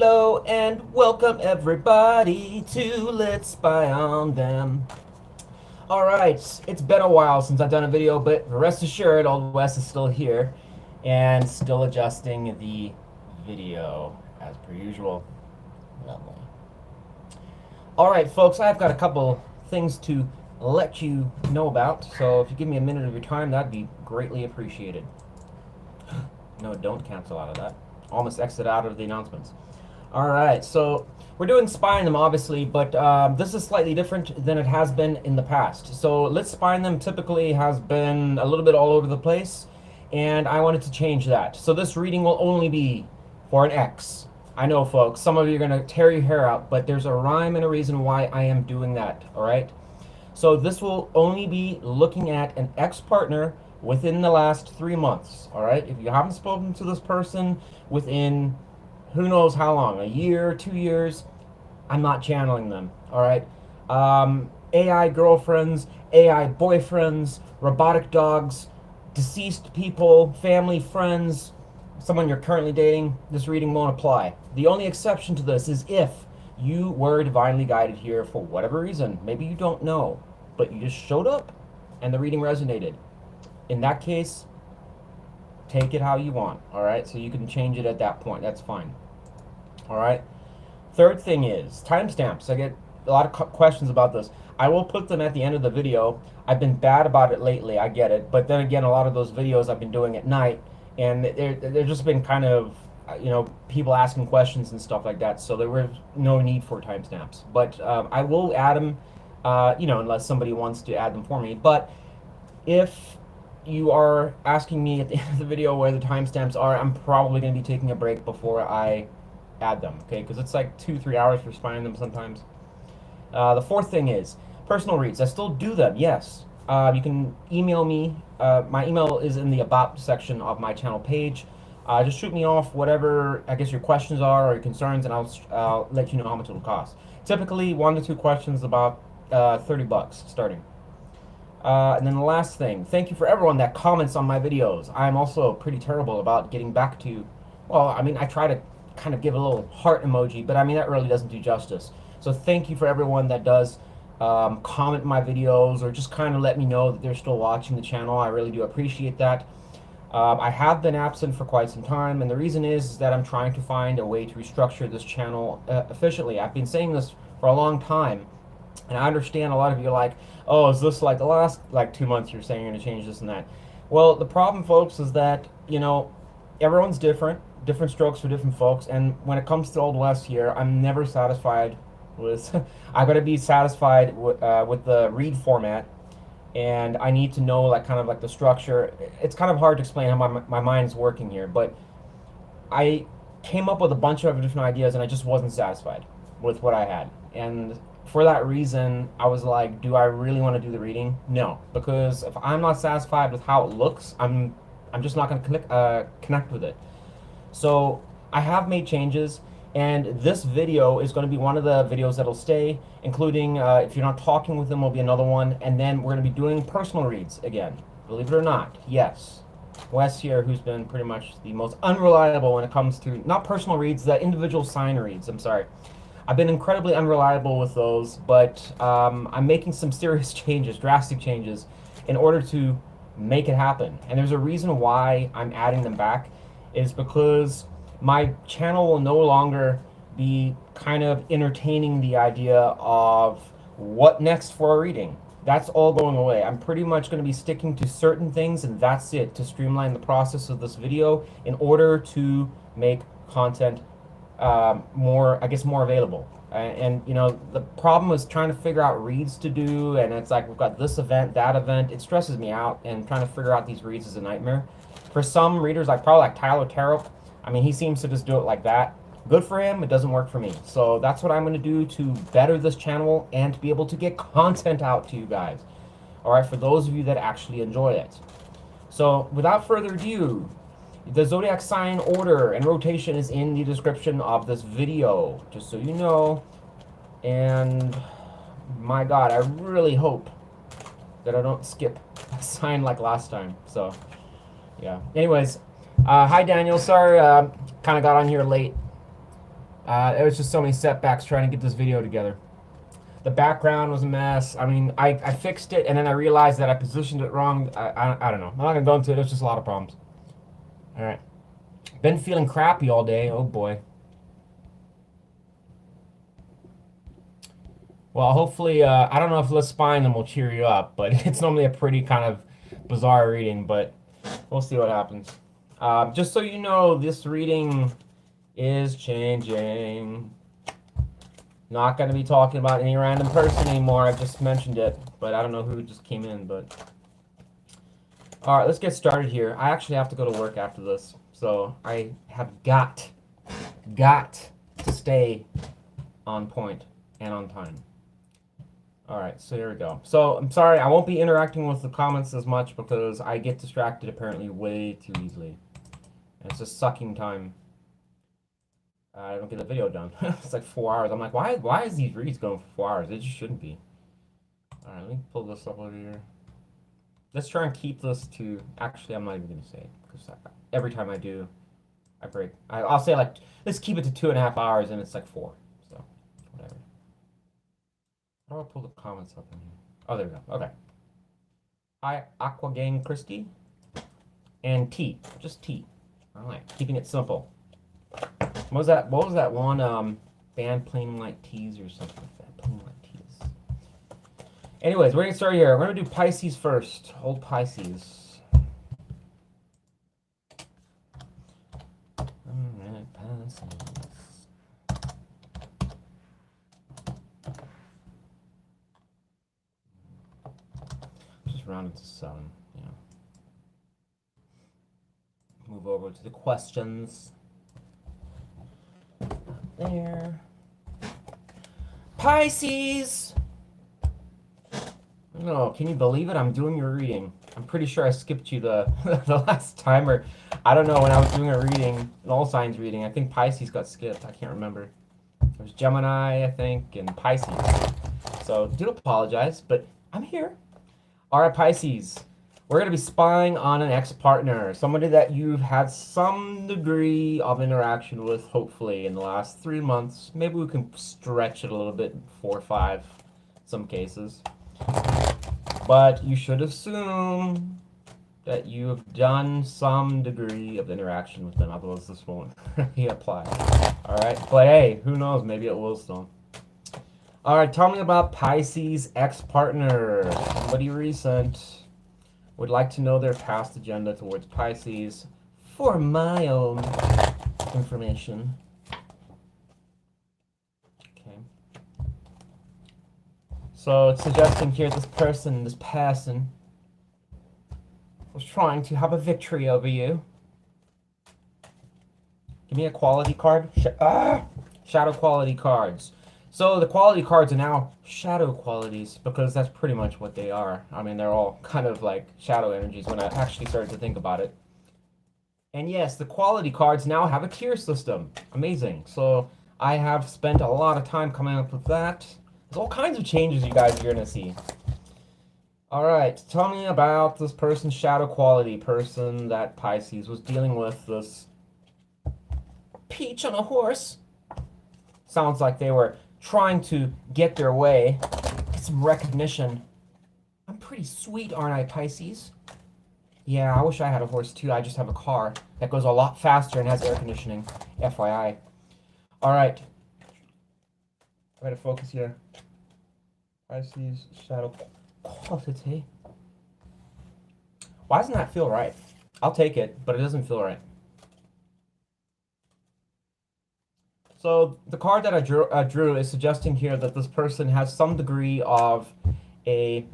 Hello and welcome everybody to Let's Spy on Them. Alright, it's been a while since I've done a video, but rest assured, Old West is still here and still adjusting the video as per usual. Lovely. Alright, folks, I've got a couple things to let you know about, so if you give me a minute of your time, that'd be greatly appreciated. No, don't cancel out of that. Almost exit out of the announcements. Alright, so we're doing spying them obviously, but this is slightly different than it has been in the past. So Let's Spy Them typically has been a little bit all over the place, and I wanted to change that. So this reading will only be for an X. I know, folks, some of you are going to tear your hair out, but there's a rhyme and a reason why I am doing that, alright? So this will only be looking at an ex-partner within the last 3 months, alright? If you haven't spoken to this person within who knows how long, a year, 2 years, I'm not channeling them, all right? AI girlfriends, AI boyfriends, robotic dogs, deceased people, family, friends, someone you're currently dating, this reading won't apply. The only exception to this is if you were divinely guided here for whatever reason. Maybe you don't know, but you just showed up and the reading resonated. In that case, take it how you want, all right? So you can change it at that point. That's fine, all right? Third thing is timestamps. I get a lot of questions about this. I will put them at the end of the video. I've been bad about it lately, I get it. But then again, a lot of those videos I've been doing at night, and they're just been kind of, people asking questions and stuff like that. So there was no need for timestamps. But I will add them, unless somebody wants to add them for me. But if you are asking me at the end of the video where the timestamps are, I'm probably going to be taking a break before I add them, okay? Because it's like 2-3 hours for spying them sometimes. The fourth thing is personal reads. I still do them, yes. You can email me. My email is in the About section of my channel page. Just shoot me off whatever, I guess, your questions are or your concerns, and I'll let you know how much it'll cost. Typically, 1 to 2 questions, about $30 starting. And then the last thing, thank you for everyone that comments on my videos. I'm also pretty terrible about getting back to, well, I mean, I try to kind of give a little heart emoji, but I mean, that really doesn't do justice. So thank you for everyone that does comment my videos or just kind of let me know that they're still watching the channel. I really do appreciate that. I have been absent for quite some time, and the reason is that I'm trying to find a way to restructure this channel efficiently. I've been saying this for a long time, and I understand a lot of you are like, oh, is this like the last 2 months you're saying you're going to change this and that? Well, the problem, folks, is that, everyone's different strokes for different folks, and when it comes to Old West here, I'm never satisfied with, I got to be satisfied with the read format, and I need to know kind of the structure. It's kind of hard to explain how my mind's working here, but I came up with a bunch of different ideas, and I just wasn't satisfied with what I had. And for that reason, I was like, do I really want to do the reading? No, because if I'm not satisfied with how it looks, I'm just not going to connect with it. So I have made changes, and this video is going to be one of the videos that'll stay, including if you're not talking with them will be another one, and then we're going to be doing personal reads again. Believe it or not, yes. Wes here, who's been pretty much the most unreliable when it comes to, not personal reads, the individual sign reads, I'm sorry. I've been incredibly unreliable with those, but I'm making some serious changes, drastic changes, in order to make it happen. And there's a reason why I'm adding them back, is because my channel will no longer be kind of entertaining the idea of what next for a reading. That's all going away. I'm pretty much going to be sticking to certain things, and that's it, to streamline the process of this video in order to make content more available. And the problem is trying to figure out reads to do, and it's like we've got this event, that event. It stresses me out, and trying to figure out these reads is a nightmare. For some readers, probably like Tyler Tarot, I mean, he seems to just do it like that. Good for him, it doesn't work for me. So that's what I'm going to do to better this channel and to be able to get content out to you guys. All right, for those of you that actually enjoy it. So without further ado, the Zodiac sign order and rotation is in the description of this video, just so you know. And my God, I really hope that I don't skip a sign like last time. So, yeah. Anyways, hi Daniel. Sorry, kind of got on here late. There was just so many setbacks trying to get this video together. The background was a mess. I mean, I fixed it, and then I realized that I positioned it wrong. I don't know. I'm not going to go into it. There's just a lot of problems. All right. Been feeling crappy all day. Oh, boy. Well, hopefully, I don't know if Let's Spy them will cheer you up, but it's normally a pretty kind of bizarre reading, but we'll see what happens. Just so you know, this reading is changing. Not going to be talking about any random person anymore. I just mentioned it, but I don't know who just came in, but... Alright, let's get started here. I actually have to go to work after this, so I have got to stay on point and on time. Alright, so here we go. So, I'm sorry, I won't be interacting with the comments as much because I get distracted apparently way too easily. And it's just sucking time. I don't get the video done. It's like 4 hours. I'm like, why is these reads going for 4 hours? It just shouldn't be. Alright, let me pull this up over here. Let's try and keep this to... Actually, I'm not even going to say it. Because every time I do, I break. I'll say, like, let's keep it to 2.5 hours, and it's like 4. So, whatever. How do I pull the comments up in here? Oh, there we go. Okay. Hi, Aqua Gang Christie. And T. Just T. Alright, keeping it simple. What was that one band Plain Like Tees or something like that? Plain Like Tees. Anyways, we're gonna start here. We're gonna do Pisces first. Old Pisces. Alright, Pisces. Just rounded to 7, yeah. Move over to the questions. There. Pisces! No, can you believe it? I'm doing your reading. I'm pretty sure I skipped you the last time, or I don't know, when I was doing a reading, an all signs reading. I think Pisces got skipped. I can't remember. There's Gemini, I think, and Pisces. So, do apologize, but I'm here. Alright, Pisces. We're going to be spying on an ex-partner, somebody that you've had some degree of interaction with, hopefully, in the last 3 months. Maybe we can stretch it a little bit, 4 or 5, some cases. But you should assume that you have done some degree of interaction with them, otherwise this won't really apply. Alright, but hey, who knows, maybe it will still. Alright, tell me about Pisces' ex-partner, somebody recent. Would like to know their past agenda towards Pisces for my own information. Okay. So it's suggesting here this person was trying to have a victory over you. Give me a quality card. Shadow quality cards. So the quality cards are now shadow qualities because that's pretty much what they are. I mean, they're all kind of like shadow energies when I actually started to think about it. And yes, the quality cards now have a tier system. Amazing. So I have spent a lot of time coming up with that. There's all kinds of changes you guys are going to see. Alright, tell me about this person's shadow quality, person that Pisces was dealing with, this peach on a horse. Sounds like they were trying to get their way, get some recognition. I'm pretty sweet, aren't I, Pisces? Yeah, I wish I had a horse too. I just have a car that goes a lot faster and has air conditioning. FYI. Alright. I gotta focus here. Pisces, shadow quality. Why doesn't that feel right? I'll take it, but it doesn't feel right. So the card that I drew is suggesting here that this person has some degree of I'm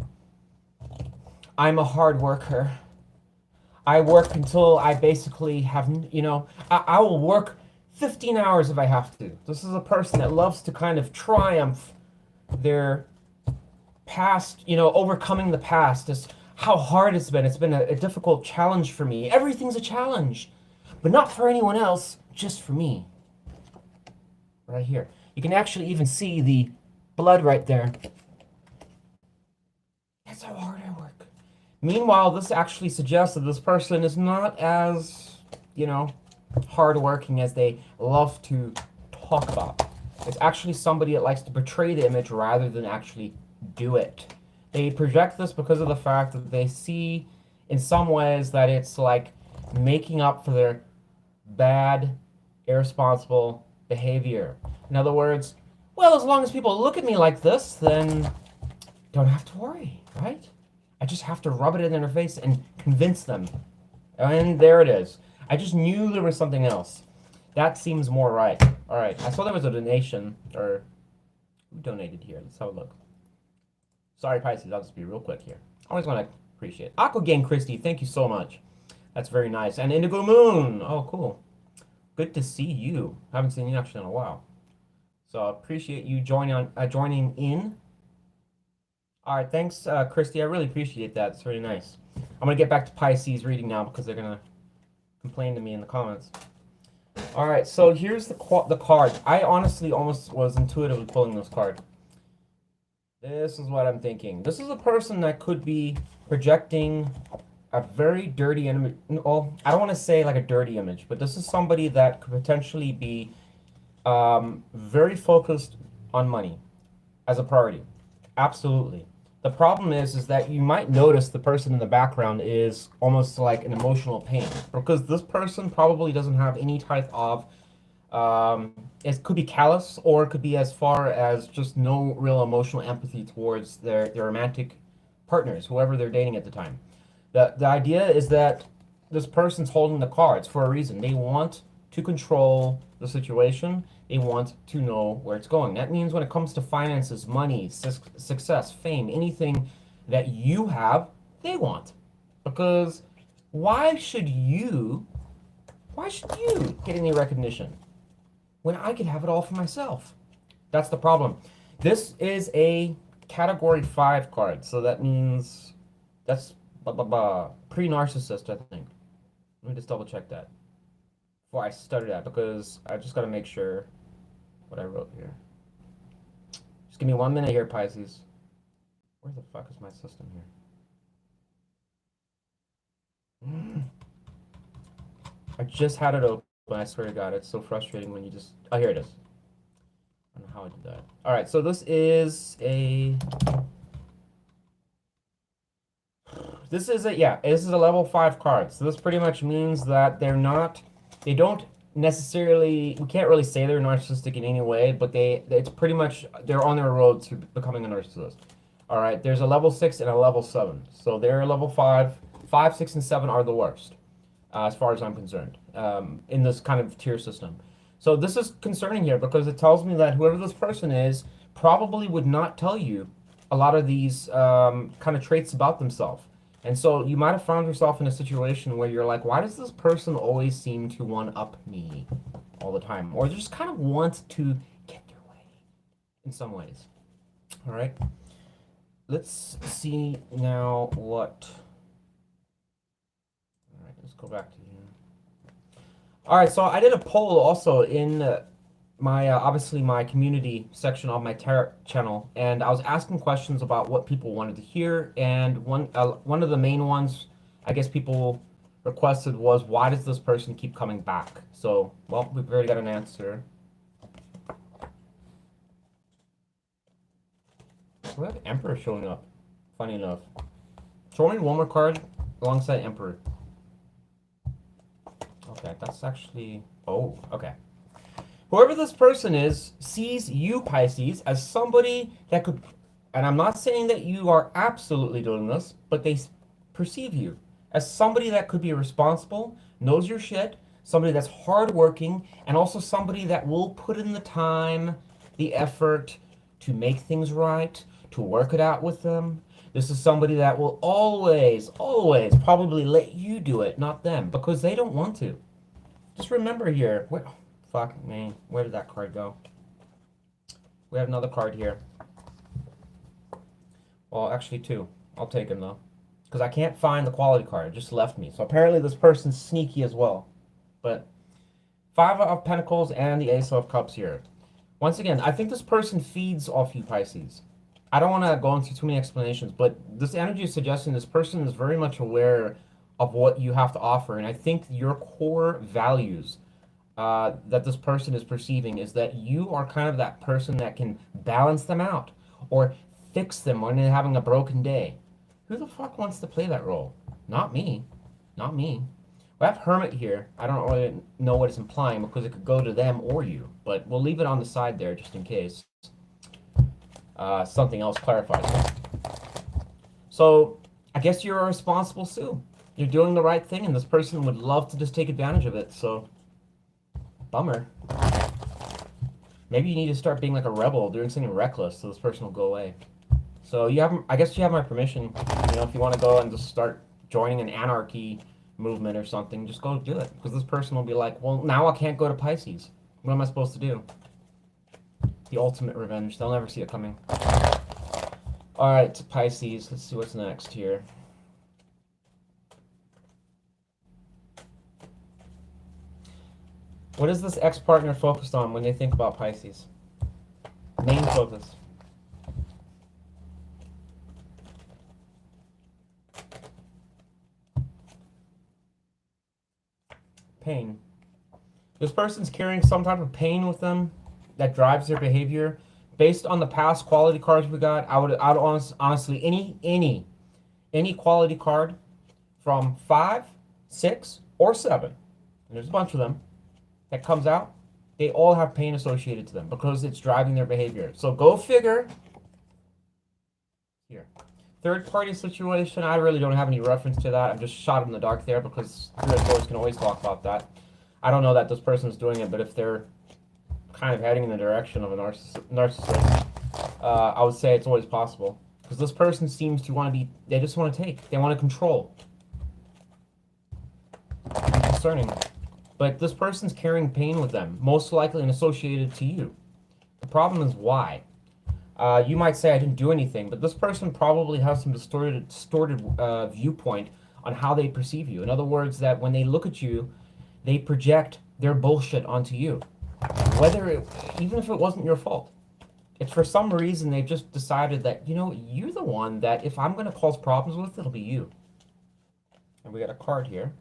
a hard worker. I work until I basically have, I will work 15 hours if I have to. This is a person that loves to kind of triumph their past, overcoming the past. Is how hard it's been. It's been a difficult challenge for me. Everything's a challenge, but not for anyone else, just for me. Right here. You can actually even see the blood right there. That's how hard I work. Meanwhile, this actually suggests that this person is not as, hardworking as they love to talk about. It's actually somebody that likes to portray the image rather than actually do it. They project this because of the fact that they see in some ways that it's like making up for their bad, irresponsible behavior. In other words, well, as long as people look at me like this, then don't have to worry, right? I just have to rub it in their face and convince them. And there it is. I just knew there was something else. That seems more right. All right, I saw there was a donation, or who donated here? Let's have a look. Sorry, Pisces, I'll just be real quick here. I always want to appreciate it. Aqua Gang Christie, thank you so much. That's very nice. And Indigo Moon, oh, cool. Good to see you. Haven't seen you actually in a while. So I appreciate you joining in. All right, thanks, Christy. I really appreciate that. It's very nice. I'm going to get back to Pisces reading now because they're going to complain to me in the comments. All right, so here's the card. I honestly almost was intuitively pulling this card. This is what I'm thinking. This is a person that could be projecting a very dirty image. Well, I don't want to say like a dirty image, but this is somebody that could potentially be very focused on money as a priority. Absolutely. The problem is that you might notice the person in the background is almost like an emotional pain, because this person probably doesn't have any type of it could be callous, or it could be as far as just no real emotional empathy towards their romantic partners, whoever they're dating at the time. The idea is that this person's holding the cards for a reason. They want to control the situation. They want to know where it's going. That means when it comes to finances, money, success, fame, anything that you have, they want. Because why should you get any recognition when I could have it all for myself? That's the problem. This is a category 5 card, so that means that's pre-narcissist, I think. Let me just double check that before I stutter that, because I just got to make sure what I wrote here. Just give me 1 minute here, Pisces. Where the fuck is my system here? I just had it open. I swear to God, it's so frustrating when you just... Oh, here it is. I don't know how I did that. All right, so this is a... This is a level 5 card. So this pretty much means that they don't necessarily, we can't really say they're narcissistic in any way, but it's pretty much, they're on their road to becoming a narcissist. All right, there's a level 6 and a level 7. So they're level 5. 5, 6, and 7 are the worst, as far as I'm concerned, in this kind of tier system. So this is concerning here because it tells me that whoever this person is probably would not tell you a lot of these kind of traits about themselves. And so you might have found yourself in a situation where you're like, why does this person always seem to one-up me all the time? Or they just kind of want to get their way in some ways. All right. Let's see now what... All right, let's go back to here. All right, so I did a poll also in my obviously my community section of my tarot channel, and I was asking questions about what people wanted to hear, and one of the main ones I guess people requested was, why does this person keep coming back? So, well, we've already got an answer. We have Emperor showing up, funny enough. Show me one more card alongside Emperor. Okay, that's actually... Oh, okay. Whoever this person is sees you, Pisces, as somebody that could, and I'm not saying that you are absolutely doing this, but they perceive you as somebody that could be responsible, knows your shit, somebody that's hardworking, and also somebody that will put in the time, the effort to make things right, to work it out with them. This is somebody that will always probably let you do it, not them, because they don't want to. Just remember here, fuck me, where did that card go? We have another card here. Well, actually 2. I'll take them though, because I can't find the quality card. It just left me. So apparently this person's sneaky as well. But 5 of Pentacles and the Ace of Cups here. Once again, I think this person feeds off you, Pisces. I don't want to go into too many explanations, but this energy is suggesting this person is very much aware of what you have to offer. And I think your core values that this person is perceiving is that you are kind of that person that can balance them out or fix them when they're having a broken day. Who the fuck wants to play that role? Not me. Not me. We have Hermit here. I don't really know what it's implying because it could go to them or you, but we'll leave it on the side there just in case something else clarifies. So I guess you're a responsible Sue. You're doing the right thing, and this person would love to just take advantage of it. So, bummer. Maybe you need to start being like a rebel, doing something reckless, so this person will go away. So you have, I guess you have my permission. You know, if you want to go and just start joining an anarchy movement or something, just go do it. Because this person will be like, well, now I can't go to Pisces. What am I supposed to do? The ultimate revenge. They'll never see it coming. All right, Pisces. Let's see what's next here. What is this ex-partner focused on when they think about Pisces? Main focus. Pain. This person's carrying some type of pain with them that drives their behavior. Based on the past quality cards we got, I would honestly, any quality card from 5, 6, or 7, and there's a bunch of them, that comes out, they all have pain associated to them because it's driving their behavior. So go figure. Here. Third party situation, I really don't have any reference to that. I'm just shot in the dark there because three of course can always talk about that. I don't know that this person's doing it, but if they're kind of heading in the direction of a narcissist, I would say it's always possible. Because this person seems to want to be, they just want to take. They want to control. It's concerning. But this person's carrying pain with them, most likely and associated to you. The problem is why. You might say I didn't do anything, but this person probably has some distorted viewpoint on how they perceive you. In other words, that when they look at you, they project their bullshit onto you. Even if it wasn't your fault. It's for some reason they've just decided that, you know, you're the one that if I'm going to cause problems with, it'll be you. And we got a card here.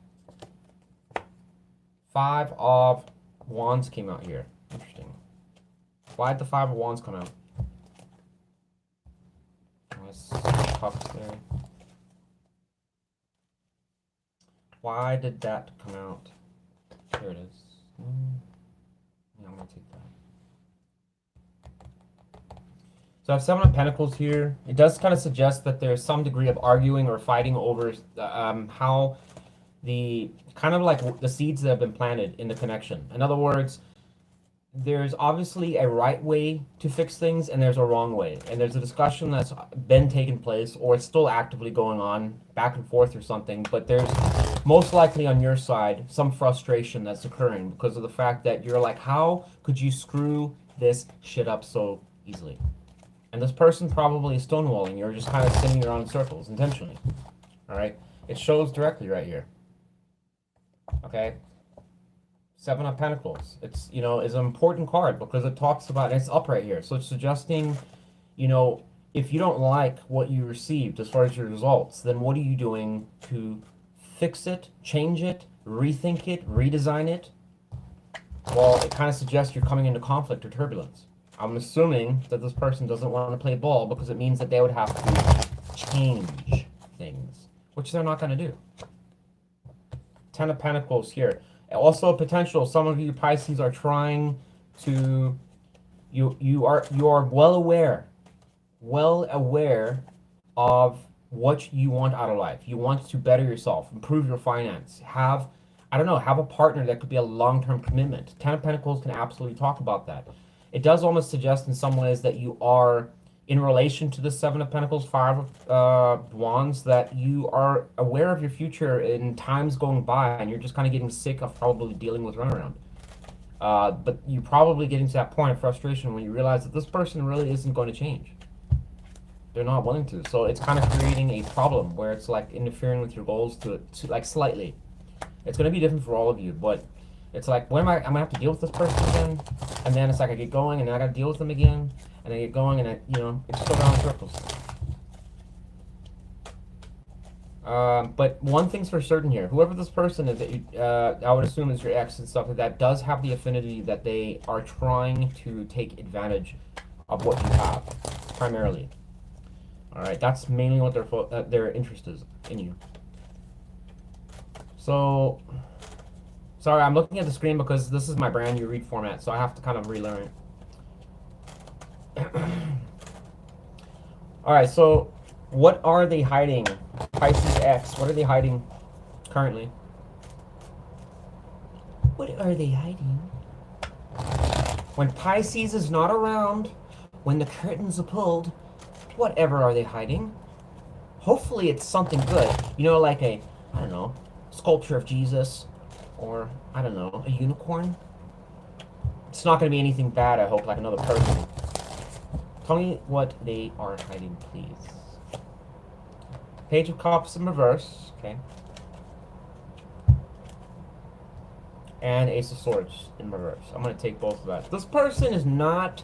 5 of Wands came out here. Interesting. Why did the 5 of Wands come out? Cups there. Why did that come out? Here it is. Yeah, I'm gonna take that. So I have 7 of Pentacles here. It does kind of suggest that there's some degree of arguing or fighting over how the kind of like the seeds that have been planted in the connection. In other words, there's obviously a right way to fix things and there's a wrong way. And there's a discussion that's been taking place or it's still actively going on back and forth or something. But there's most likely on your side some frustration that's occurring because of the fact that you're like, how could you screw this shit up so easily? And this person probably is stonewalling. You're just kind of spinning around in circles intentionally. All right? It shows directly right here. Okay? 7 of Pentacles. It's, you know, is an important card because it talks about, and it's up right here. So it's suggesting, you know, if you don't like what you received as far as your results, then what are you doing to fix it, change it, rethink it, redesign it? Well, it kind of suggests you're coming into conflict or turbulence. I'm assuming that this person doesn't want to play ball because it means that they would have to change things, which they're not going to do. 10 of Pentacles here. Also potential, some of you Pisces are trying to, you are well aware of what you want out of life. You want to better yourself, improve your finance, have a partner that could be a long-term commitment. 10 of Pentacles can absolutely talk about that. It does almost suggest in some ways that you are, in relation to the 7 of Pentacles, 5 of Wands, that you are aware of your future in times going by, and you're just kind of getting sick of probably dealing with runaround. But you're probably getting to that point of frustration when you realize that this person really isn't going to change. They're not willing to. So it's kind of creating a problem where it's like interfering with your goals to like slightly. It's going to be different for all of you, but it's like, when I'm going to have to deal with this person again? And then it's like I get going, and then I got to deal with them again. And I get going, and you know, it's still down in circles. But one thing's for certain here: whoever this person is that you, I would assume is your ex and stuff like that, does have the affinity that they are trying to take advantage of what you have, primarily. All right, that's mainly what their interest is in you. So, sorry, I'm looking at the screen because this is my brand new read format, so I have to kind of relearn it. All right, so what are they hiding? Pisces X, what are they hiding currently? What are they hiding? When Pisces is not around, when the curtains are pulled, whatever are they hiding? Hopefully it's something good. You know, like a, I don't know, sculpture of Jesus, or, I don't know, a unicorn? It's not going to be anything bad, I hope, like another person. Tell me what they are hiding, please. Page of Cups in reverse, okay. And Ace of Swords in reverse. I'm going to take both of that. This person is not...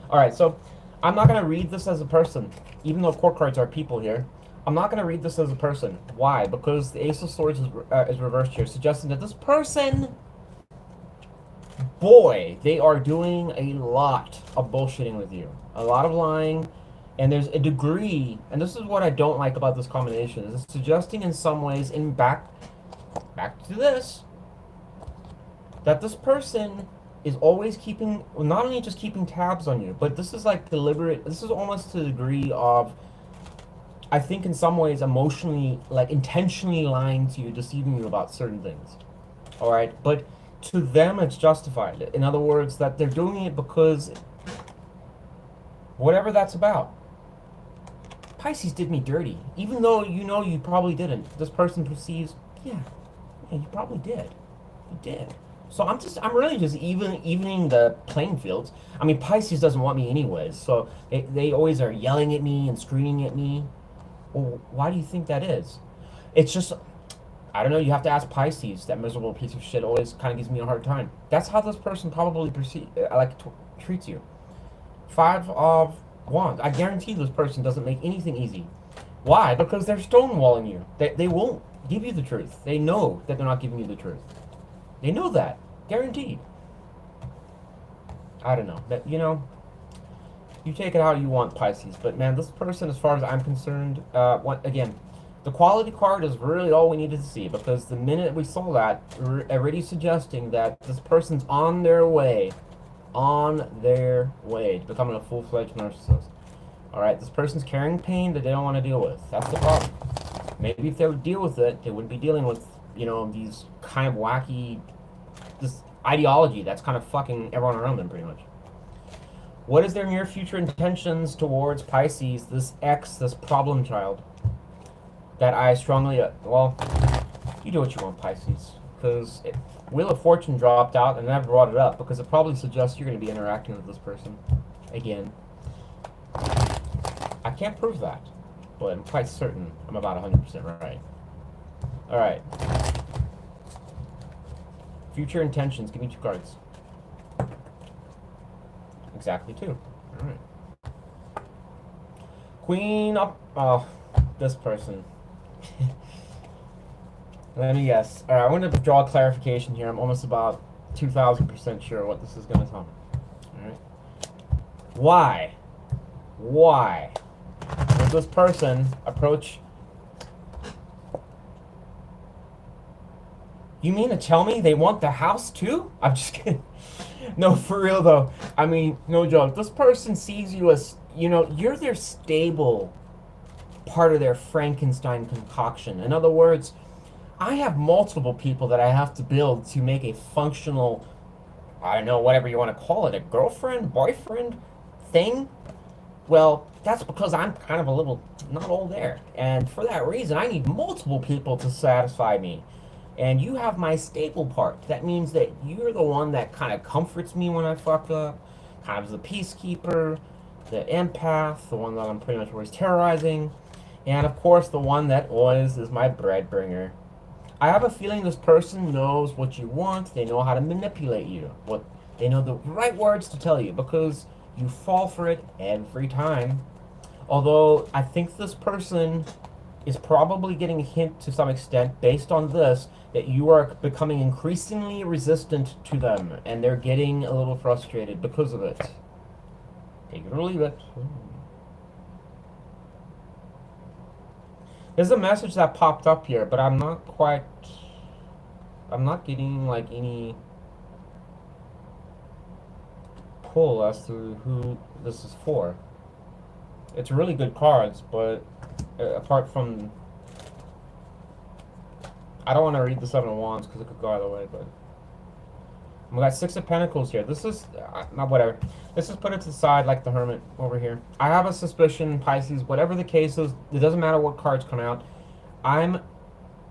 Alright, so I'm not going to read this as a person, even though court cards are people here. I'm not going to read this as a person. Why? Because the Ace of Swords is reversed here, suggesting that this person... Boy, they are doing a lot of bullshitting with you. A lot of lying. And there's a degree, and this is what I don't like about this combination, is it's suggesting in some ways, back to this, that this person is always keeping, not only just keeping tabs on you, but this is like deliberate, this is almost to the degree of, I think in some ways emotionally, like intentionally lying to you, deceiving you about certain things. Alright, but to them it's justified. In other words, that they're doing it because whatever that's about. Pisces did me dirty, even though you know you probably didn't. This person perceives, yeah, you probably did. You did. So I'm really just evening the playing fields. I mean, Pisces doesn't want me anyways, so they always are yelling at me and screaming at me. Well, why do you think that is? It's just, I don't know, you have to ask Pisces. That miserable piece of shit always kind of gives me a hard time. That's how this person probably treats you. 5 of Wands. I guarantee this person doesn't make anything easy. Why? Because they're stonewalling you. They won't give you the truth. They know that they're not giving you the truth. They know that. Guaranteed. I don't know. But, you know, you take it how you want, Pisces. But, man, this person, as far as I'm concerned, again, the quality card is really all we needed to see. Because the minute we saw that, we're already suggesting that this person's on their way to becoming a full-fledged narcissist. Alright, this person's carrying pain that they don't want to deal with. That's the problem. Maybe if they would deal with it, they wouldn't be dealing with, you know, these kind of wacky, this ideology that's kind of fucking everyone around them, pretty much. What is their near future intentions towards Pisces, this ex, this problem child? That I strongly, well, you do what you want, Pisces. Because Wheel of Fortune dropped out and I never brought it up because it probably suggests you're going to be interacting with this person again. I can't prove that, but I'm quite certain I'm about 100% right. Alright. Future intentions. Give me 2 cards. Exactly 2. Alright. Queen of... Oh, this person. Let me guess. Alright, I want to draw a clarification here. I'm almost about 2,000% sure what this is going to tell me. Alright. Why would this person approach... You mean to tell me they want the house too? I'm just kidding. No, for real though. I mean, no joke. This person sees you as, you know, you're their stable part of their Frankenstein concoction. In other words, I have multiple people that I have to build to make a functional, I don't know, whatever you want to call it, a girlfriend, boyfriend thing. Well, that's because I'm kind of a little not all there. And for that reason, I need multiple people to satisfy me. And you have my stable part. That means that you're the one that kind of comforts me when I fuck up, kind of the peacekeeper, the empath, the one that I'm pretty much always terrorizing, and of course the one that always is my bread bringer. I have a feeling this person knows what you want. They know how to manipulate you. They know the right words to tell you because you fall for it every time. Although I think this person is probably getting a hint to some extent based on this that you are becoming increasingly resistant to them, and they're getting a little frustrated because of it. Take it or leave it. There's a message that popped up here, but I'm not getting like any pull as to who this is for. It's really good cards, but apart from, I don't want to read the Seven of Wands because it could go either way, but we got Six of Pentacles here. This is, not whatever. Let's just put it to the side like the Hermit over here. I have a suspicion, Pisces, whatever the case is, it doesn't matter what cards come out. I'm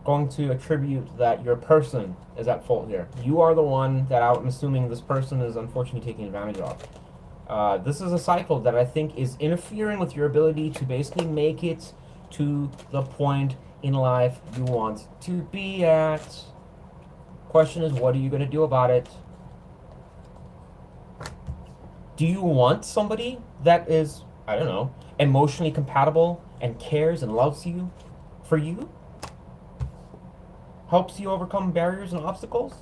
going to attribute that your person is at fault here. You are the one that I'm assuming this person is unfortunately taking advantage of. This is a cycle that I think is interfering with your ability to basically make it to the point in life you want to be at. Question is, what are you going to do about it? Do you want somebody that is, I don't know, emotionally compatible and cares and loves you for you? Helps you overcome barriers and obstacles?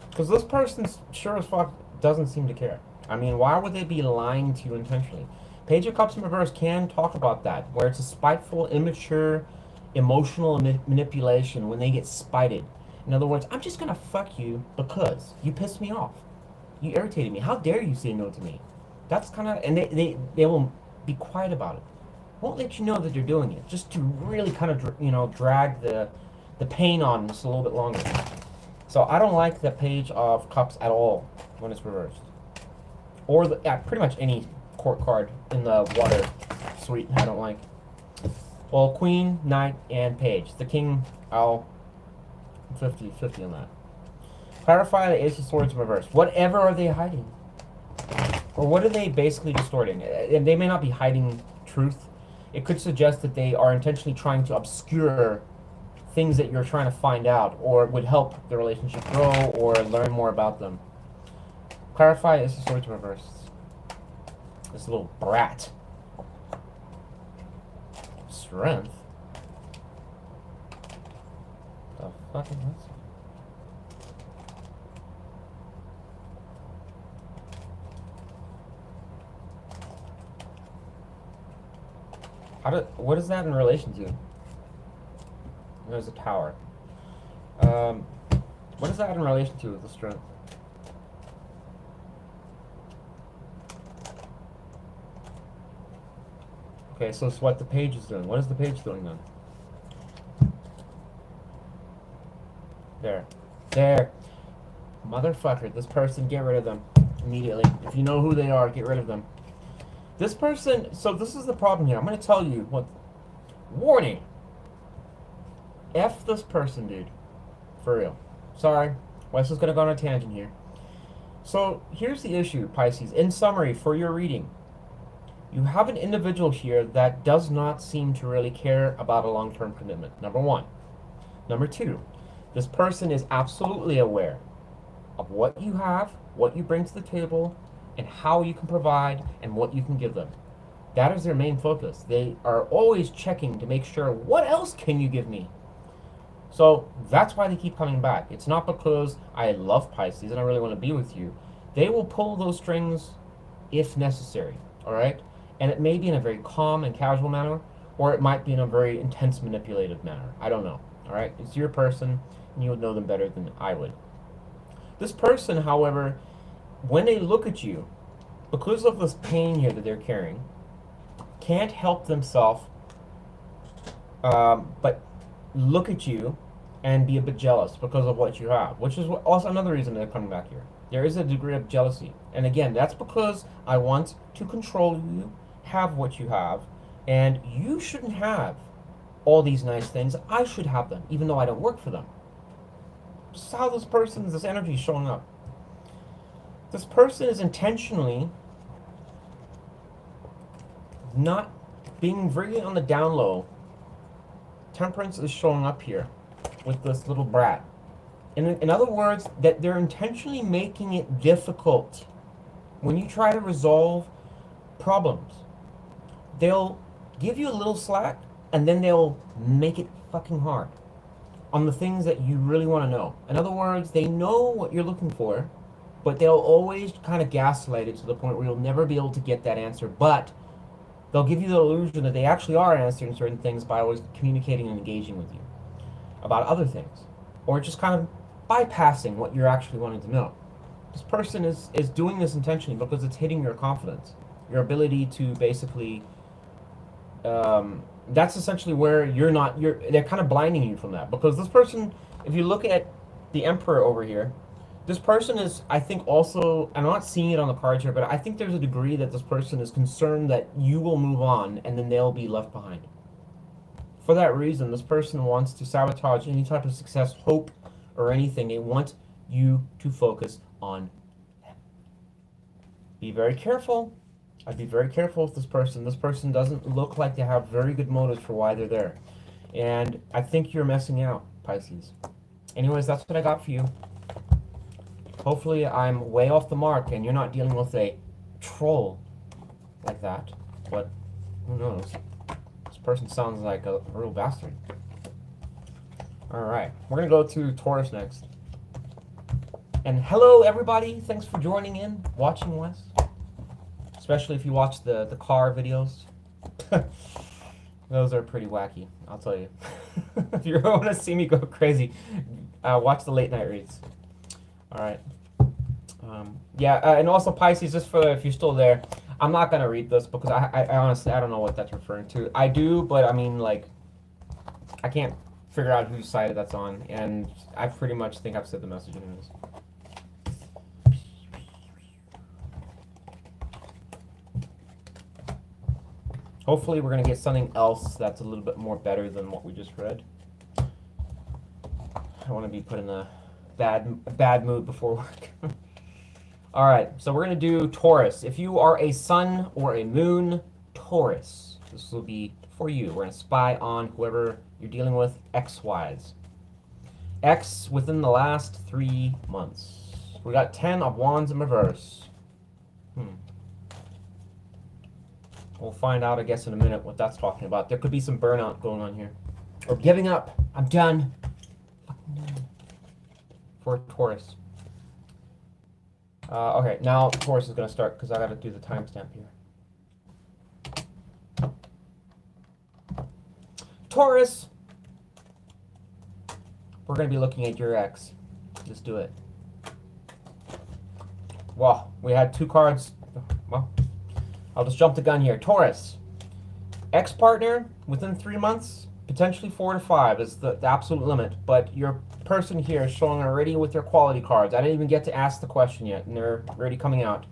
Because this person sure as fuck doesn't seem to care. I mean, why would they be lying to you intentionally? Page of Cups in reverse can talk about that, where it's a spiteful, immature, emotional manipulation when they get spited. In other words, I'm just going to fuck you because you pissed me off. You irritated me. How dare you say no to me? That's kind of, and they will be quiet about it. Won't let you know that they're doing it, just to really kind of, you know, drag the pain on just a little bit longer. So I don't like the Page of Cups at all when it's reversed. Or pretty much any court card in the water suite I don't like. Well, Queen, Knight, and Page. The King, I'll 50-50 on that. Clarify the Ace of Swords in reverse. Whatever are they hiding? Or what are they basically distorting? And they may not be hiding truth. It could suggest that they are intentionally trying to obscure things that you're trying to find out, or would help the relationship grow, or learn more about them. Clarify Ace of Swords in reverse. This little brat. Strength? The fuck is this? What is that in relation to? There's a tower. What is that in relation to with the strength? Okay, so it's what the Page is doing. What is the Page doing then? There. Motherfucker, this person, get rid of them immediately. If you know who they are, get rid of them. This person, so this is the problem here. I'm going to tell you what. Warning. F this person, dude. For real. Sorry. Wes is going to go on a tangent here. So, here's the issue, Pisces. In summary, for your reading, you have an individual here that does not seem to really care about a long-term commitment. Number one. Number two, this person is absolutely aware of what you have, what you bring to the table, and how you can provide, and what you can give them. That is their main focus. They are always checking to make sure, what else can you give me? So that's why they keep coming back. It's not because I love Pisces and I really want to be with you. They will pull those strings if necessary, all right? And it may be in a very calm and casual manner, or it might be in a very intense manipulative manner. I don't know, all right? It's your person, and you would know them better than I would. This person, however, when they look at you, because of this pain here that they're carrying, can't help themselves but look at you and be a bit jealous because of what you have, which is also another reason they're coming back here. There is a degree of jealousy. And again, that's because I want to control you, have what you have, and you shouldn't have all these nice things. I should have them, even though I don't work for them. Just how this energy is showing up. This person is intentionally not being very on the down low. Temperance is showing up here with this little brat. In other words, that they're intentionally making it difficult. When you try to resolve problems, they'll give you a little slack, and then they'll make it fucking hard on the things that you really want to know. In other words, they know what you're looking for, but they'll always kind of gaslight it to the point where you'll never be able to get that answer. But they'll give you the illusion that they actually are answering certain things by always communicating and engaging with you about other things, or just kind of bypassing what you're actually wanting to know. This person is doing this intentionally because it's hitting your confidence, your ability to basically. That's essentially where they're kind of blinding you from that, because this person, if you look at the Emperor over here, this person is, I think, also, I'm not seeing it on the cards here, but I think there's a degree that this person is concerned that you will move on and then they'll be left behind. For that reason, this person wants to sabotage any type of success, hope, or anything. They want you to focus on them. Be very careful. I'd be very careful with this person. This person doesn't look like they have very good motives for why they're there. And I think you're messing out, Pisces. Anyways, that's what I got for you. Hopefully I'm way off the mark and you're not dealing with a troll like that. But who knows? This person sounds like a real bastard. Alright, we're going to go to Taurus next. And hello everybody, thanks for joining in, watching Wes. Especially if you watch the car videos. Those are pretty wacky, I'll tell you. If you want to see me go crazy, watch the late night reads. Alright. And also Pisces, just for if you're still there, I'm not going to read this because I honestly, I don't know what that's referring to. I do, but I mean, like, I can't figure out whose side that's on, and I pretty much think I've said the message anyways. Hopefully we're going to get something else that's a little bit more better than what we just read. I want to be put in a bad mood before work. Alright, so we're going to do Taurus. If you are a sun or a moon Taurus, this will be for you. We're going to spy on whoever you're dealing with X-wise. X within the last 3 months. We got 10 of Wands in reverse. We'll find out, I guess, in a minute what that's talking about. There could be some burnout going on here. Or giving up. I'm done. Fucking done. For Taurus. Okay, now Taurus is going to start because I got to do the timestamp here. Taurus! We're going to be looking at your ex. Let's do it. Wow, we had 2 cards. Well, I'll just jump the gun here. Taurus. Ex-partner within 3 months, potentially 4 to 5 is the absolute limit. But your person here is showing already with their quality cards. I didn't even get to ask the question yet, and they're already coming out.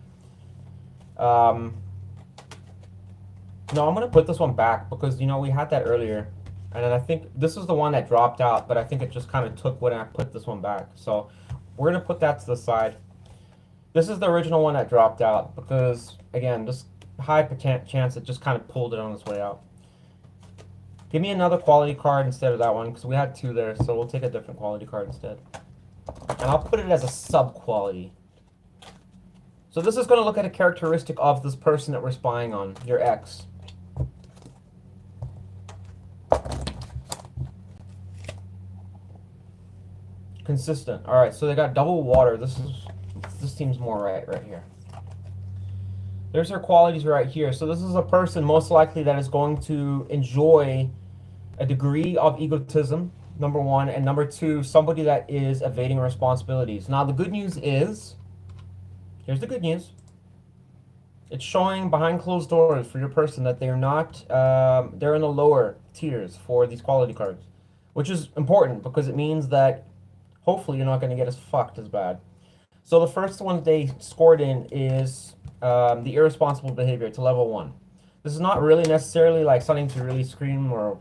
No, I'm going to put this one back because, you know, we had that earlier. And then I think this is the one that dropped out, but I think it just kind of took when I put this one back. So we're going to put that to the side. This is the original one that dropped out because, again, just high chance it just kind of pulled it on its way out. Give me another quality card instead of that one because we had 2 there, so we'll take a different quality card instead. And I'll put it as a sub-quality. So this is going to look at a characteristic of this person that we're spying on, your ex. Consistent. Alright, so they got double water. This seems more right here. There's her qualities right here. So this is a person most likely that is going to enjoy a degree of egotism, number 1, and number 2, somebody that is evading responsibilities. Now the good news is, here's the good news. It's showing behind closed doors for your person that they're not, they're in the lower tiers for these quality cards, which is important because it means that hopefully you're not going to get as fucked as bad. So the first one they scored in is the irresponsible behavior to level 1. This is not really necessarily like something to really scream or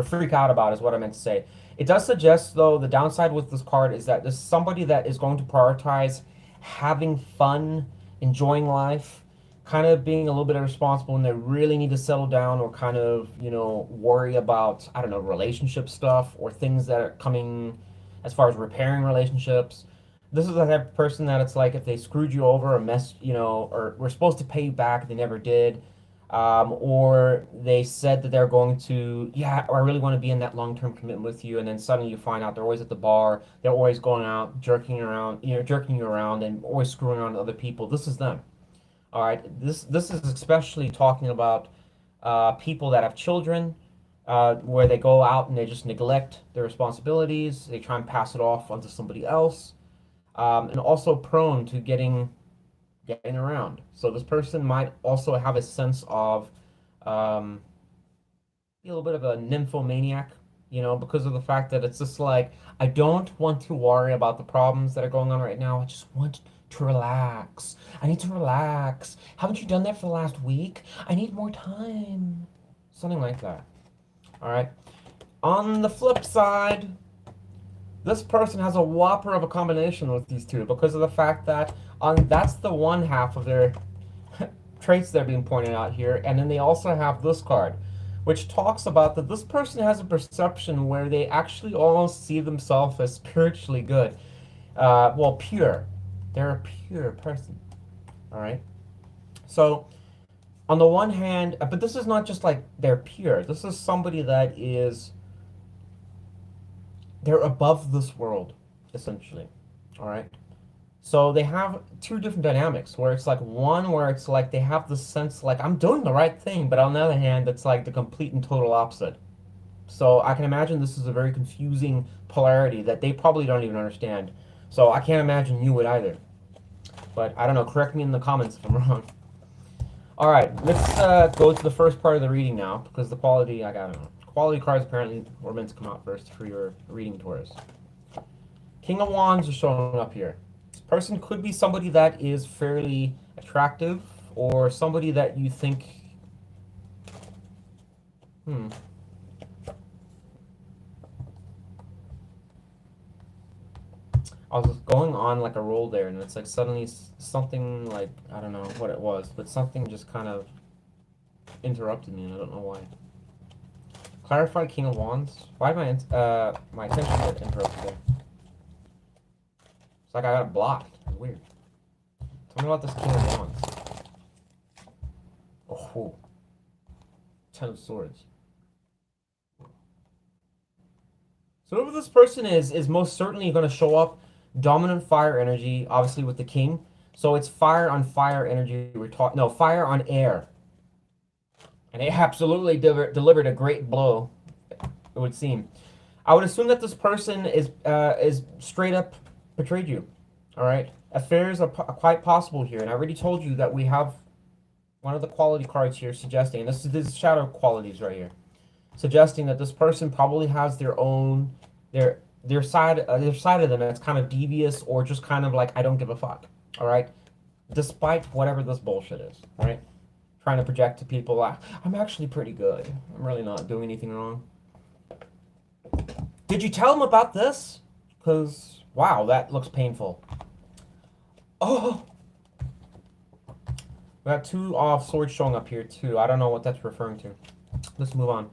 freak out about is what I meant to say. It does suggest, though, the downside with this card is that there's somebody that is going to prioritize having fun, enjoying life, kind of being a little bit irresponsible when they really need to settle down or kind of, you know, worry about, I don't know, relationship stuff or things that are coming as far as repairing relationships. This is the type of person that it's like if they screwed you over or messed, you know, or were supposed to pay you back, they never did. Or they said that they're going to, yeah, or I really want to be in that long-term commitment with you, and then suddenly you find out they're always at the bar, they're always going out, jerking around, jerking you around, and always screwing around with other people. This is them. All right. This is especially talking about people that have children, where they go out and they just neglect their responsibilities. They try and pass it off onto somebody else, and also prone to getting around. So this person might also have a sense of um, be a little bit of a nymphomaniac, because of the fact that it's just like, I don't want to worry about the problems that are going on right now. I just want to relax. I need to relax. Haven't you done that for the last week? I need more time. Something like that. All right. On the flip side, this person has a whopper of a combination with these two because of the fact that that's the one half of their traits that are being pointed out here, and then they also have this card, which talks about that this person has a perception where they actually almost see themselves as spiritually good. Well, pure. They're a pure person. All right. So, on the one hand, but this is not just like they're pure. This is somebody that is, they're above this world, essentially. All right. So they have two different dynamics where it's like one where it's like they have the sense like I'm doing the right thing, but on the other hand, it's like the complete and total opposite. So I can imagine this is a very confusing polarity that they probably don't even understand. So I can't imagine you would either. But I don't know, correct me in the comments if I'm wrong. All right, let's go to the first part of the reading now because the quality, I don't know. Quality cards apparently were meant to come out first for your reading, Taurus. King of Wands is showing up here. Person could be somebody that is fairly attractive or somebody that you think I was going on like a roll there and it's like suddenly something like I don't know what it was, but something just kind of interrupted me and I don't know why. Clarify King of Wands. Why did my attention get interrupted there? It's like I got it blocked. It's weird. Tell me about this King of Wands. Oh, Ten of Swords. So whoever this person is most certainly going to show up dominant fire energy, obviously with the king. So it's fire on fire energy. We're talking, no, fire on air. And they absolutely delivered a great blow, it would seem. I would assume that this person is straight up betrayed you. All right, affairs are quite possible here, and I already told you that we have one of the quality cards here suggesting, and this is shadow qualities right here, suggesting that this person probably has their own their side of them that's kind of devious or just kind of like I don't give a fuck. All right, despite whatever this bullshit is, right? Trying to project to people, I'm actually pretty good. I'm really not doing anything wrong. Did you tell them about this? Because, wow, that looks painful. Oh! We got two off swords showing up here, too. I don't know what that's referring to. Let's move on.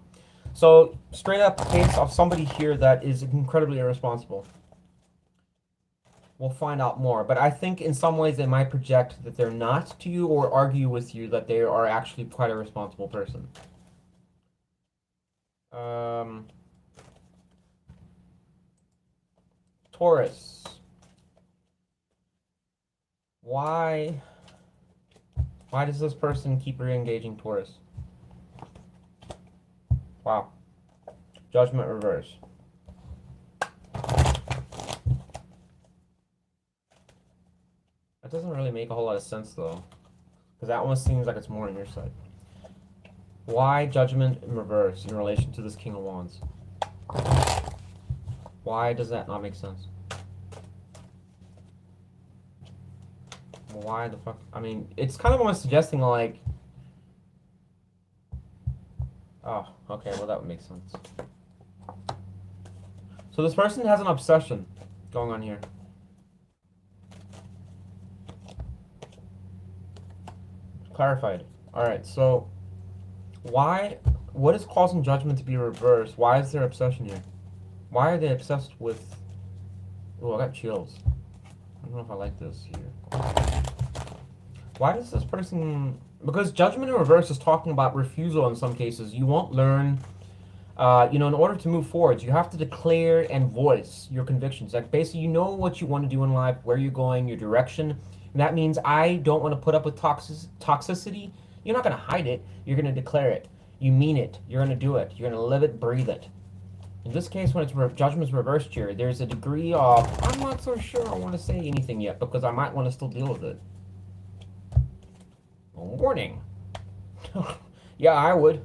So, straight up case of somebody here that is incredibly irresponsible. We'll find out more, but I think in some ways they might project that they're not to you or argue with you that they are actually quite a responsible person. Taurus. Why does this person keep re-engaging Taurus? Wow. Judgment reverse. That doesn't really make a whole lot of sense, though. Because that one seems like it's more on your side. Why Judgment in reverse in relation to this King of Wands? Why does that not make sense? Why the fuck? I mean, it's kind of almost suggesting, like... Oh, okay, well that would make sense. So this person has an obsession going on here. Clarified. Alright, so what is causing Judgment to be reversed? Why is there obsession here? Why are they obsessed with... Oh, I got chills. I don't know if I like this here. Why does this person Because Judgment in reverse is talking about refusal in some cases. You won't learn, you know, in order to move forward, you have to declare and voice your convictions. Like, basically, you know what you want to do in life, where you're going, your direction. And that means I don't want to put up with toxicity. You're not going to hide it. You're going to declare it. You mean it. You're going to do it. You're going to live it, breathe it. In this case, when it's Judgment's reversed here, there's a degree of, I'm not so sure I want to say anything yet because I might want to still deal with it. Warning. Yeah, I would.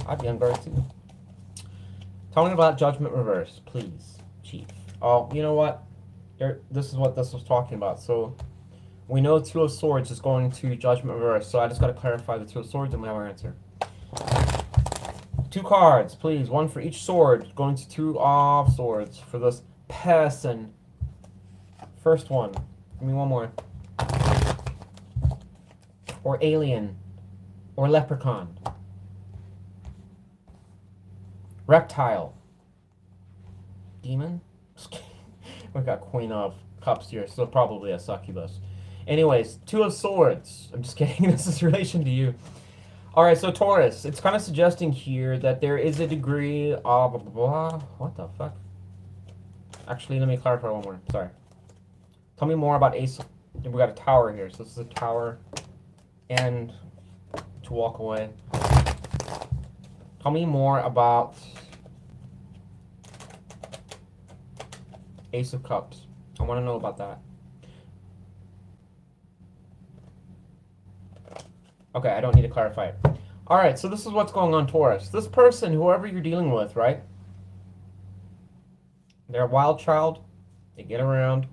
I'd be on guard too. Tell me about Judgment reverse, please, Chief. Oh, you know what? This is what this was talking about. So we know Two of Swords is going to Judgment reverse. So I just got to clarify the Two of Swords and we have our answer. 2 cards, please. 1 for each sword. Going to Two of Swords for this person. First one. Give me one more. Or alien. Or leprechaun. Reptile. Demon? We got Queen of Cups here, so probably a succubus. Anyways, Two of Swords. I'm just kidding. This is relation to you. Alright, so Taurus. It's kind of suggesting here that there is a degree of... Blah, blah, blah. What the fuck? Actually, let me clarify one more. Sorry. Tell me more about Ace. We got a tower here. So this is a tower. And to walk away. Tell me more about Ace of Cups. I want to know about that. Okay, I don't need to clarify it. Alright, so this is what's going on, Taurus. This person, whoever you're dealing with, right? They're a wild child. They get around.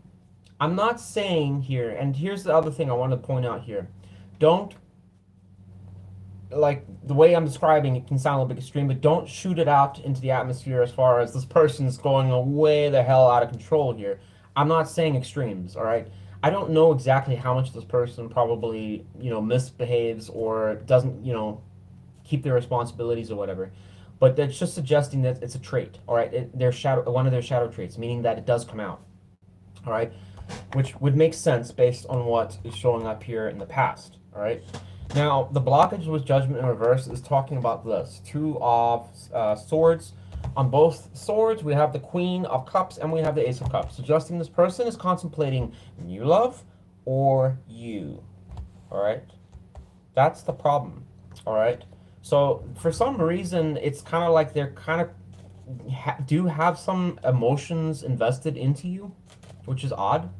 I'm not saying here, and here's the other thing I want to point out here. Don't, like, the way I'm describing it can sound a little bit extreme, but don't shoot it out into the atmosphere as far as this person's going way the hell out of control here. I'm not saying extremes, alright? I don't know exactly how much this person probably, you know, misbehaves or doesn't, you know, keep their responsibilities or whatever. But that's just suggesting that it's a trait, all right? One of their shadow traits, meaning that it does come out, all right? Which would make sense based on what is showing up here in the past, all right? Now, the blockage with Judgment in reverse is talking about this. Two of Swords. On both swords, we have the Queen of Cups and we have the Ace of Cups, suggesting this person is contemplating new love or you. All right? That's the problem. All right? So, for some reason, it's kind of like they're kind of do have some emotions invested into you, which is odd.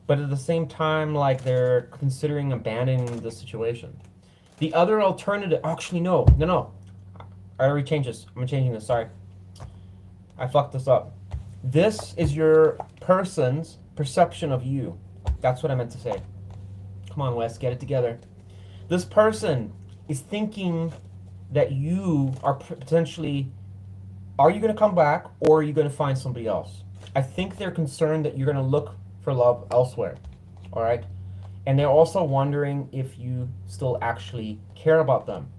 But at the same time, like, they're considering abandoning the situation. The other alternative... Actually, no. I already changed this. I'm changing this, sorry. I fucked this up. This is your person's perception of you. That's what I meant to say. Come on, Wes, get it together. This person is thinking that you are potentially... Are you going to come back or are you going to find somebody else? I think they're concerned that you're going to look for love elsewhere. All right? And they're also wondering if you still actually care about them.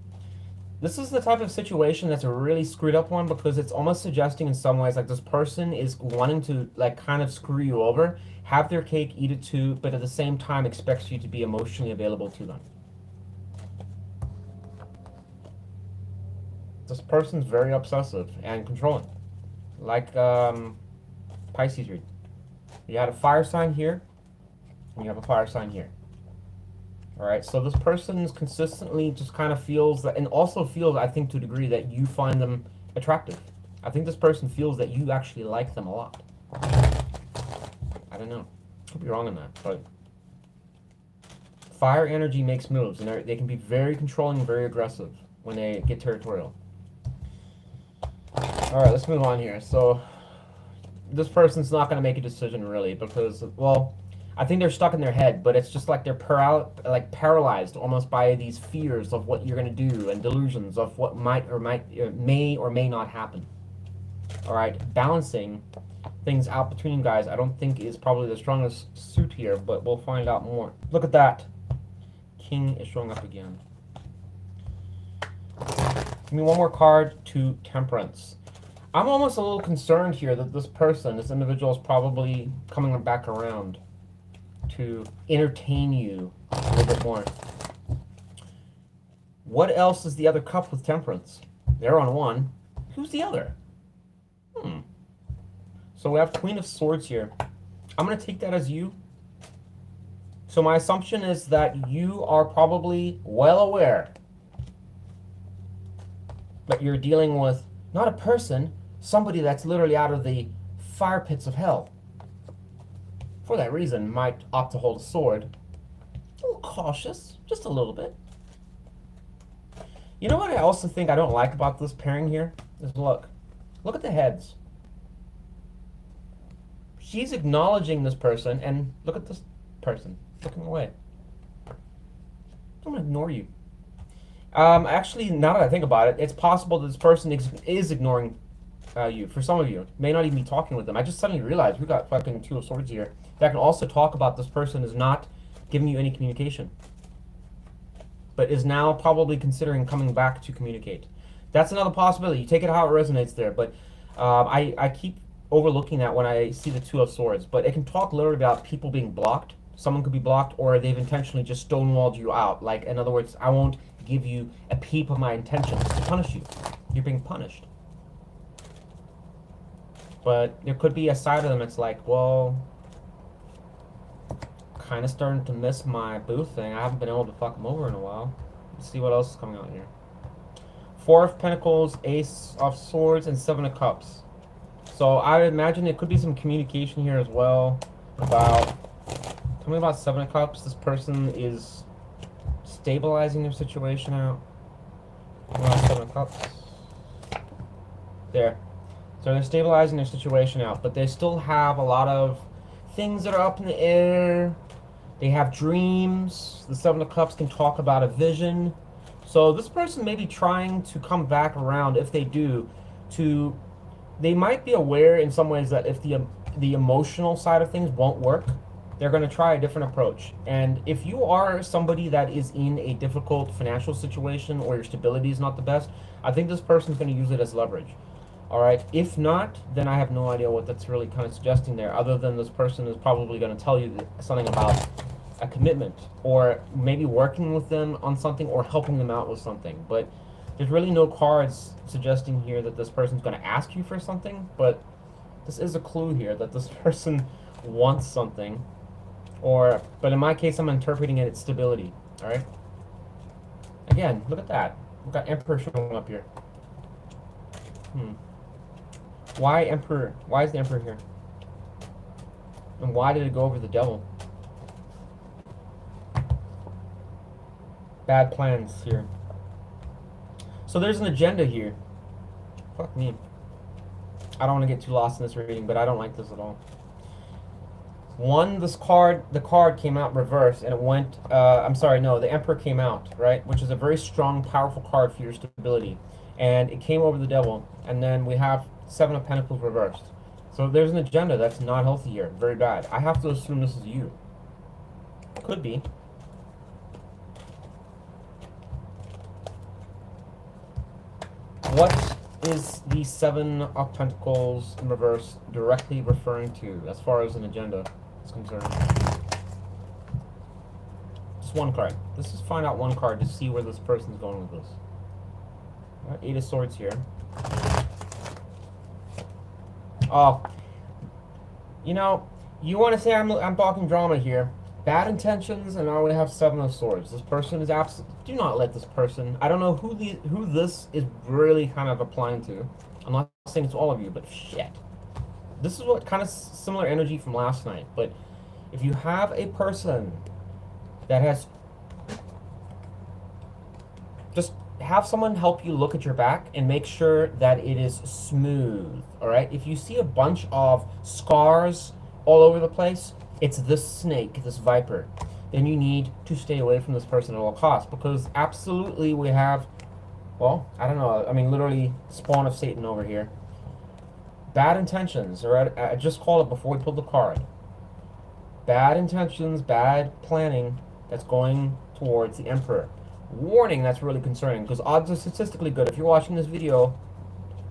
This is the type of situation that's a really screwed up one because it's almost suggesting in some ways like this person is wanting to like kind of screw you over, have their cake, eat it too, but at the same time expects you to be emotionally available to them. This person's very obsessive and controlling. Like Pisces read. You had a fire sign here, and you have a fire sign here. Alright, so this person consistently just kind of feels that, and also feels, I think, to a degree that you find them attractive. I think this person feels that you actually like them a lot. I don't know. Could be wrong on that, but fire energy makes moves, and they can be very controlling and very aggressive when they get territorial. Alright, let's move on here. So, this person's not going to make a decision, really, because, well... I think they're stuck in their head, but it's just like they're paralyzed almost by these fears of what you're going to do and delusions of what may or may not happen. All right, balancing things out between you guys, I don't think is probably the strongest suit here, but we'll find out more. Look at that. King is showing up again. Give me one more card to Temperance. I'm almost a little concerned here that this individual is probably coming back around to entertain you a little bit more. What else is the other cup with Temperance? They're on one. Who's the other? So we have Queen of Swords here. I'm going to take that as you. So my assumption is that you are probably well aware that you're dealing with not a person, somebody that's literally out of the fire pits of hell. For that reason, might opt to hold a sword. A little cautious, just a little bit. You know what I also think I don't like about this pairing here? Is look at the heads. She's acknowledging this person, and look at this person looking away. I'm gonna ignore you. Actually, now that I think about it, it's possible that this person is ignoring you. For some of you, may not even be talking with them. I just suddenly realized we got fucking Two of Swords here. That can also talk about this person is not giving you any communication, but is now probably considering coming back to communicate. That's another possibility. You take it how it resonates there, but I keep overlooking that when I see the Two of Swords. But it can talk literally about people being blocked. Someone could be blocked, or they've intentionally just stonewalled you out. Like, in other words, I won't give you a peep of my intentions to punish you. You're being punished. But there could be a side of them that's like, well, kind of starting to miss my boo thing. I haven't been able to fuck them over in a while. Let's see what else is coming out here. Four of Pentacles, Ace of Swords, and Seven of Cups. So I imagine there could be some communication here as well about... Tell me about Seven of Cups. This person is stabilizing their situation out. Seven of Cups. There. So they're stabilizing their situation out, but they still have a lot of things that are up in the air. They have dreams. The Seven of Cups can talk about a vision. So this person may be trying to come back around, if they do, to... They might be aware in some ways that if the emotional side of things won't work, they're going to try a different approach. And if you are somebody that is in a difficult financial situation or your stability is not the best, I think this person's going to use it as leverage. All right. If not, then I have no idea what that's really kind of suggesting there, other than this person is probably going to tell you something about a commitment, or maybe working with them on something, or helping them out with something. But there's really no cards suggesting here that this person's going to ask you for something, but this is a clue here that this person wants something. But in my case, I'm interpreting it as stability. All right. Again, look at that. We've got Emperor showing up here. Why Emperor? Why is the Emperor here? And why did it go over the Devil? Bad plans here. So there's an agenda here. Fuck me. I don't want to get too lost in this reading, but I don't like this at all. One, the card came out reversed, and it went, I'm sorry, no, the Emperor came out, right? Which is a very strong, powerful card for your stability. And it came over the Devil, and then we have Seven of Pentacles reversed. So there's an agenda that's not healthy here, very bad. I have to assume this is you. Could be. What is the Seven of Pentacles in reverse directly referring to as far as an agenda is concerned? Just one card. Let's just find out one card to see where this person's going with this. Eight of Swords here. Oh, you know, you want to say I'm talking drama here. Bad intentions, and now we have Seven of Swords. This person is absolutely... Do not let this person... I don't know who this is really kind of applying to. I'm not saying it's all of you, but shit. This is what kind of similar energy from last night. But if you have a person that has... Just have someone help you look at your back and make sure that it is smooth, all right? If you see a bunch of scars all over the place... It's this snake, this viper. Then you need to stay away from this person at all costs, because absolutely we have, well, I don't know, I mean literally spawn of Satan over here. Bad intentions, all right? I just called it before we pulled the card. Bad intentions, bad planning that's going towards the Emperor. Warning, that's really concerning, because odds are statistically good. If you're watching this video,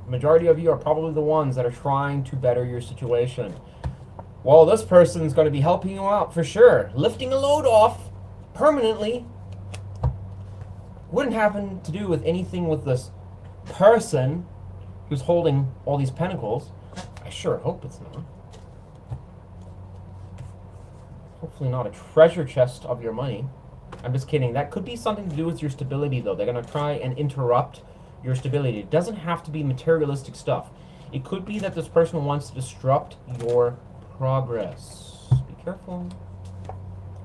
the majority of you are probably the ones that are trying to better your situation. Well, this person's going to be helping you out for sure. Lifting a load off permanently. Wouldn't happen to do with anything with this person who's holding all these pentacles. I sure hope it's not. Hopefully not a treasure chest of your money. I'm just kidding. That could be something to do with your stability, though. They're going to try and interrupt your stability. It doesn't have to be materialistic stuff. It could be that this person wants to disrupt your progress. Be careful.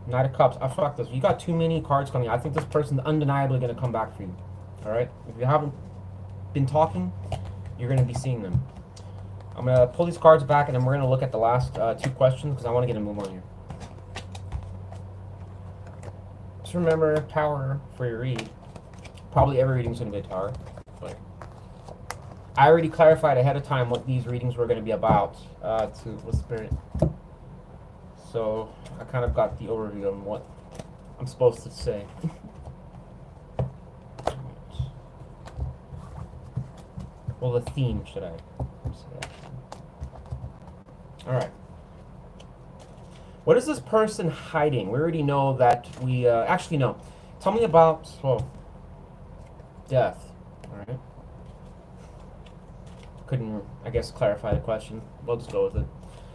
Knight of Cups. I fuck this. You got too many cards coming. I think this person's undeniably going to come back for you. Alright? If you haven't been talking, you're going to be seeing them. I'm going to pull these cards back, and then we're going to look at the last two questions, because I want to get a move on here. Just remember Tower for your read. Probably every reading's going to be a Tower. But I already clarified ahead of time what these readings were going to be about with Spirit. So I kind of got the overview on what I'm supposed to say. Well, the theme, should I say. Alright. What is this person hiding? We already know that we... actually, no. Tell me about, well, death. Alright. Couldn't, I guess, clarify the question. We'll just go with it.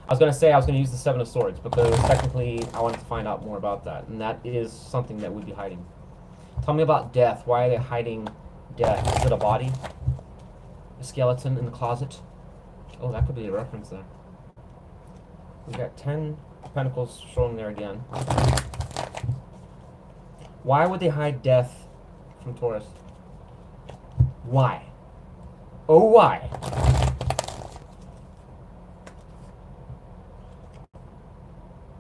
I was going to say I was going to use the Seven of Swords, because technically I wanted to find out more about that. And that is something that we'd be hiding. Tell me about death. Why are they hiding death? Is it a body? A skeleton in the closet? Oh, that could be a reference there. We got 10... Pentacles showing there again. Why would they hide death from Taurus? Why? Oh, why?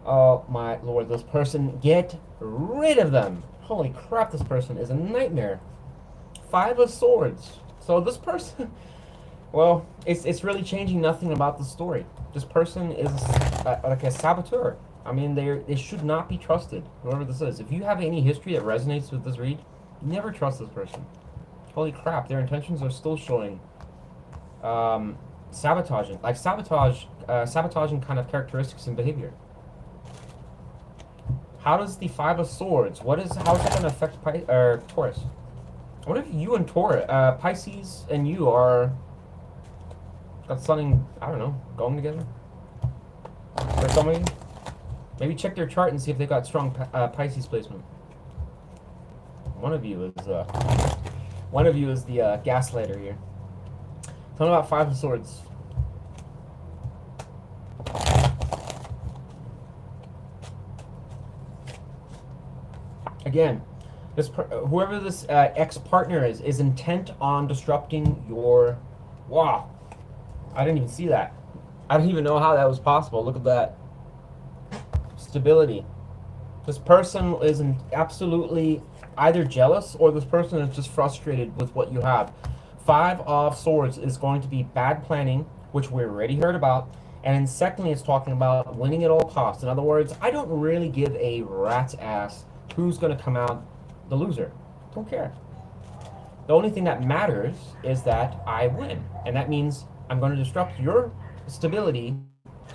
Oh my lord, this person, get rid of them. Holy crap, this person is a nightmare. 5 of Swords. So this person, well, it's really changing nothing about the story. This person is like a saboteur. I mean, they should not be trusted, whoever this is. If you have any history that resonates with this read, never trust this person. Holy crap, their intentions are still showing sabotaging. Like sabotaging kind of characteristics and behavior. How does the 5 of Swords, how is that going to affect Taurus? What if you and Taurus, Pisces and you are... got something, I don't know, going together? For somebody? Maybe check their chart and see if they got strong Pisces placement. One of you is the gaslighter here. Tell me about 5 of Swords. Again, whoever this ex-partner is intent on disrupting your... Wow. I didn't even see that. I don't even know how that was possible. Look at that. Stability. This person is absolutely either jealous, or this person is just frustrated with what you have. 5 of Swords is going to be bad planning, which we already heard about. And then secondly, it's talking about winning at all costs. In other words, I don't really give a rat's ass who's going to come out the loser. Don't care. The only thing that matters is that I win. And that means I'm going to disrupt your stability,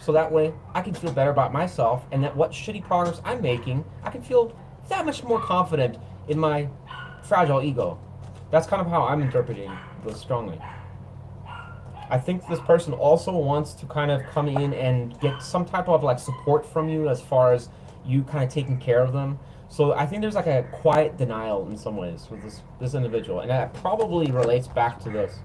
so that way I can feel better about myself, and that what shitty progress I'm making, I can feel that much more confident in my fragile ego. That's kind of how I'm interpreting this strongly. I think this person also wants to kind of come in and get some type of like support from you as far as you kind of taking care of them. So I think there's like a quiet denial in some ways with this individual, and that probably relates back to this.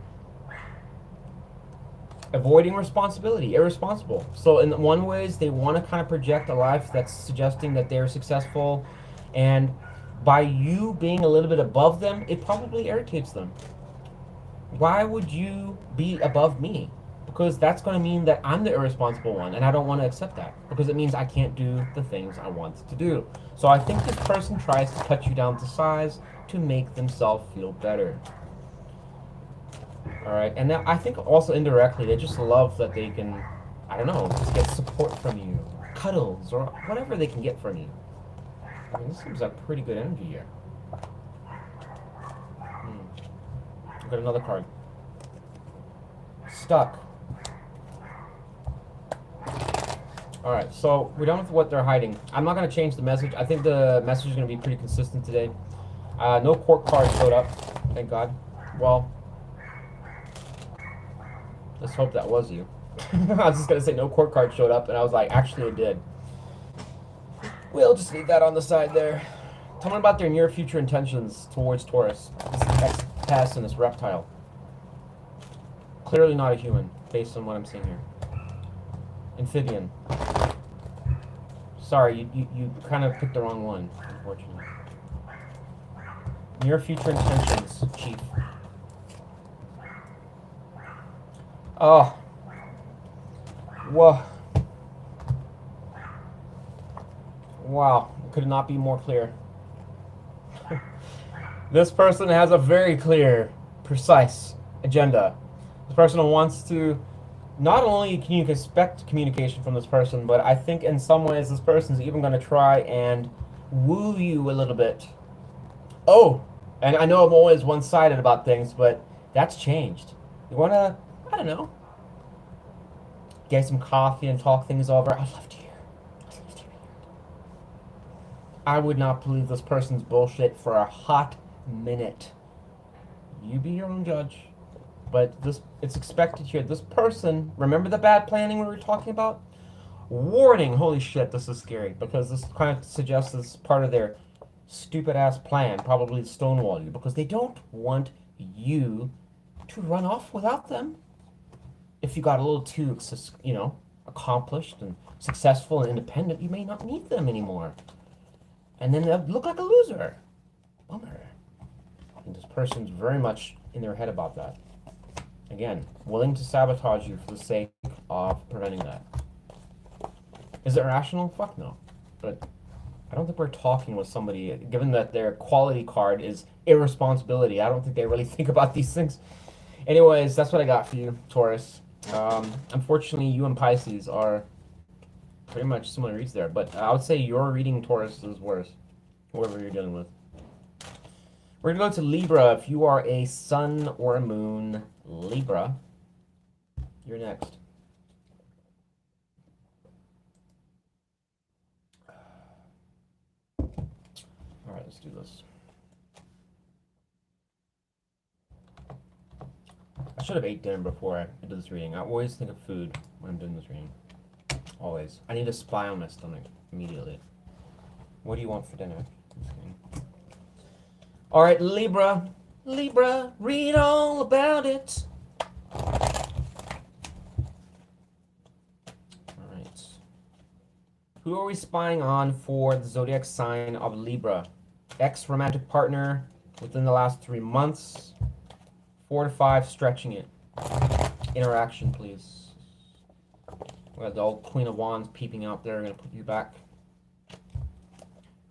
Avoiding responsibility, irresponsible. So in one ways, they want to kind of project a life that's suggesting that they're successful, and by you being a little bit above them, it probably irritates them. Why would you be above me? Because that's going to mean that I'm the irresponsible one, and I don't want to accept that, because it means I can't do the things I want to do. So I think this person tries to cut you down to size to make themselves feel better. Alright, and now I think also indirectly, they just love that they can, I don't know, just get support from you, cuddles, or whatever they can get from you. I mean, this seems like pretty good energy here. I've got another card. Stuck. Alright, so we're done with what they're hiding. I'm not going to change the message. I think the message is going to be pretty consistent today. No court card showed up. Thank God. Well, let's hope that was you. I was just going to say no court card showed up, and I was like, actually it did. We'll just leave that on the side there. Tell me about their near future intentions towards Taurus. This ex-past and this reptile. Clearly not a human, based on what I'm seeing here. Amphibian. Sorry, you kind of picked the wrong one, unfortunately. Near future intentions, Chief. Oh. Whoa. Wow, it could not be more clear. This person has a very clear, precise agenda. This person wants to, not only can you expect communication from this person, but I think in some ways this person's even going to try and woo you a little bit. Oh, and I know I'm always one-sided about things, but that's changed. You want to, I don't know, get some coffee and talk things over? I'd love to hear. I would not believe this person's bullshit for a hot minute. You be your own judge. But it's expected here. This person, remember the bad planning we were talking about? Warning, holy shit, this is scary. Because this kind of suggests this is part of their stupid ass plan, probably stonewall you. Because they don't want you to run off without them. If you got a little too, accomplished and successful and independent, you may not need them anymore. And then they'll look like a loser. Bummer. And this person's very much in their head about that. Again, willing to sabotage you for the sake of preventing that. Is it rational? Fuck no. But I don't think we're talking with somebody, given that their quality card is irresponsibility. I don't think they really think about these things. Anyways, that's what I got for you, Taurus. Unfortunately, you and Pisces are pretty much similar reads there, but I would say your reading Taurus is worse, whoever you're dealing with. We're going to go to Libra. If you are a sun or a moon Libra, you're next. All right, let's do this. I should have ate dinner before I did this reading. I always think of food when I'm doing this reading. Always. I need to spy on my stomach immediately. What do you want for dinner? All right, Libra. Libra, read all about it. All right. Who are we spying on for the zodiac sign of Libra? Ex-romantic partner within the last 3 months. 4 to 5, stretching it. Interaction, please. We have the old Queen of Wands peeping out there. I'm going to put you back.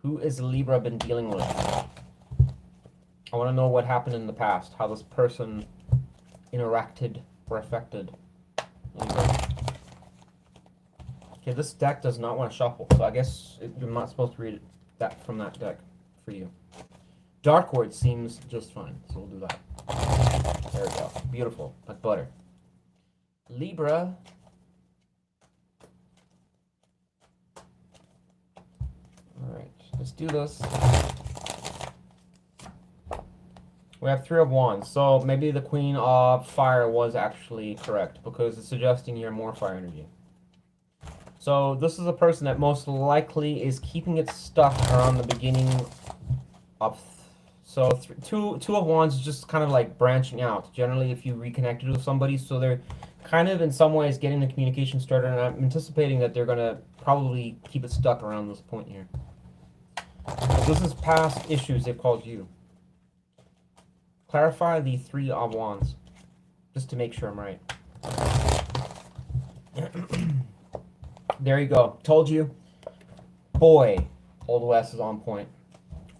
Who is Libra been dealing with? I want to know what happened in the past. How this person interacted or affected Libra. Okay, this deck does not want to shuffle. So I guess you're not supposed to read that from that deck for you. Dark Word seems just fine. So we'll do that. There we go. Beautiful. Like butter. Libra. Alright, let's do this. We have 3 of Wands, so maybe the Queen of Fire was actually correct, because it's suggesting here more fire energy. So this is a person that most likely is keeping it stuck around the beginning of... So two of Wands is just kind of like branching out. Generally, if you reconnected with somebody, so they're kind of in some ways getting the communication started, and I'm anticipating that they're going to probably keep it stuck around this point here. This is past issues they've caused you. Clarify the 3 of Wands, just to make sure I'm right. There you go. Told you. Boy, Old West is on point.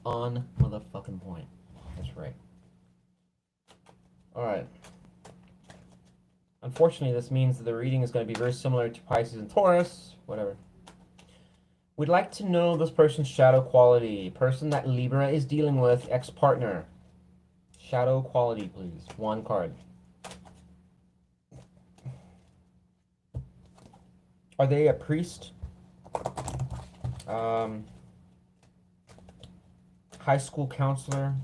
On motherfucking point. That's right. Alright. Unfortunately, this means that the reading is going to be very similar to Pisces and Taurus. Whatever. We'd like to know this person's shadow quality. Person that Libra is dealing with, ex-partner. Shadow quality, please. 1 card. Are they a priest? High high school counselor,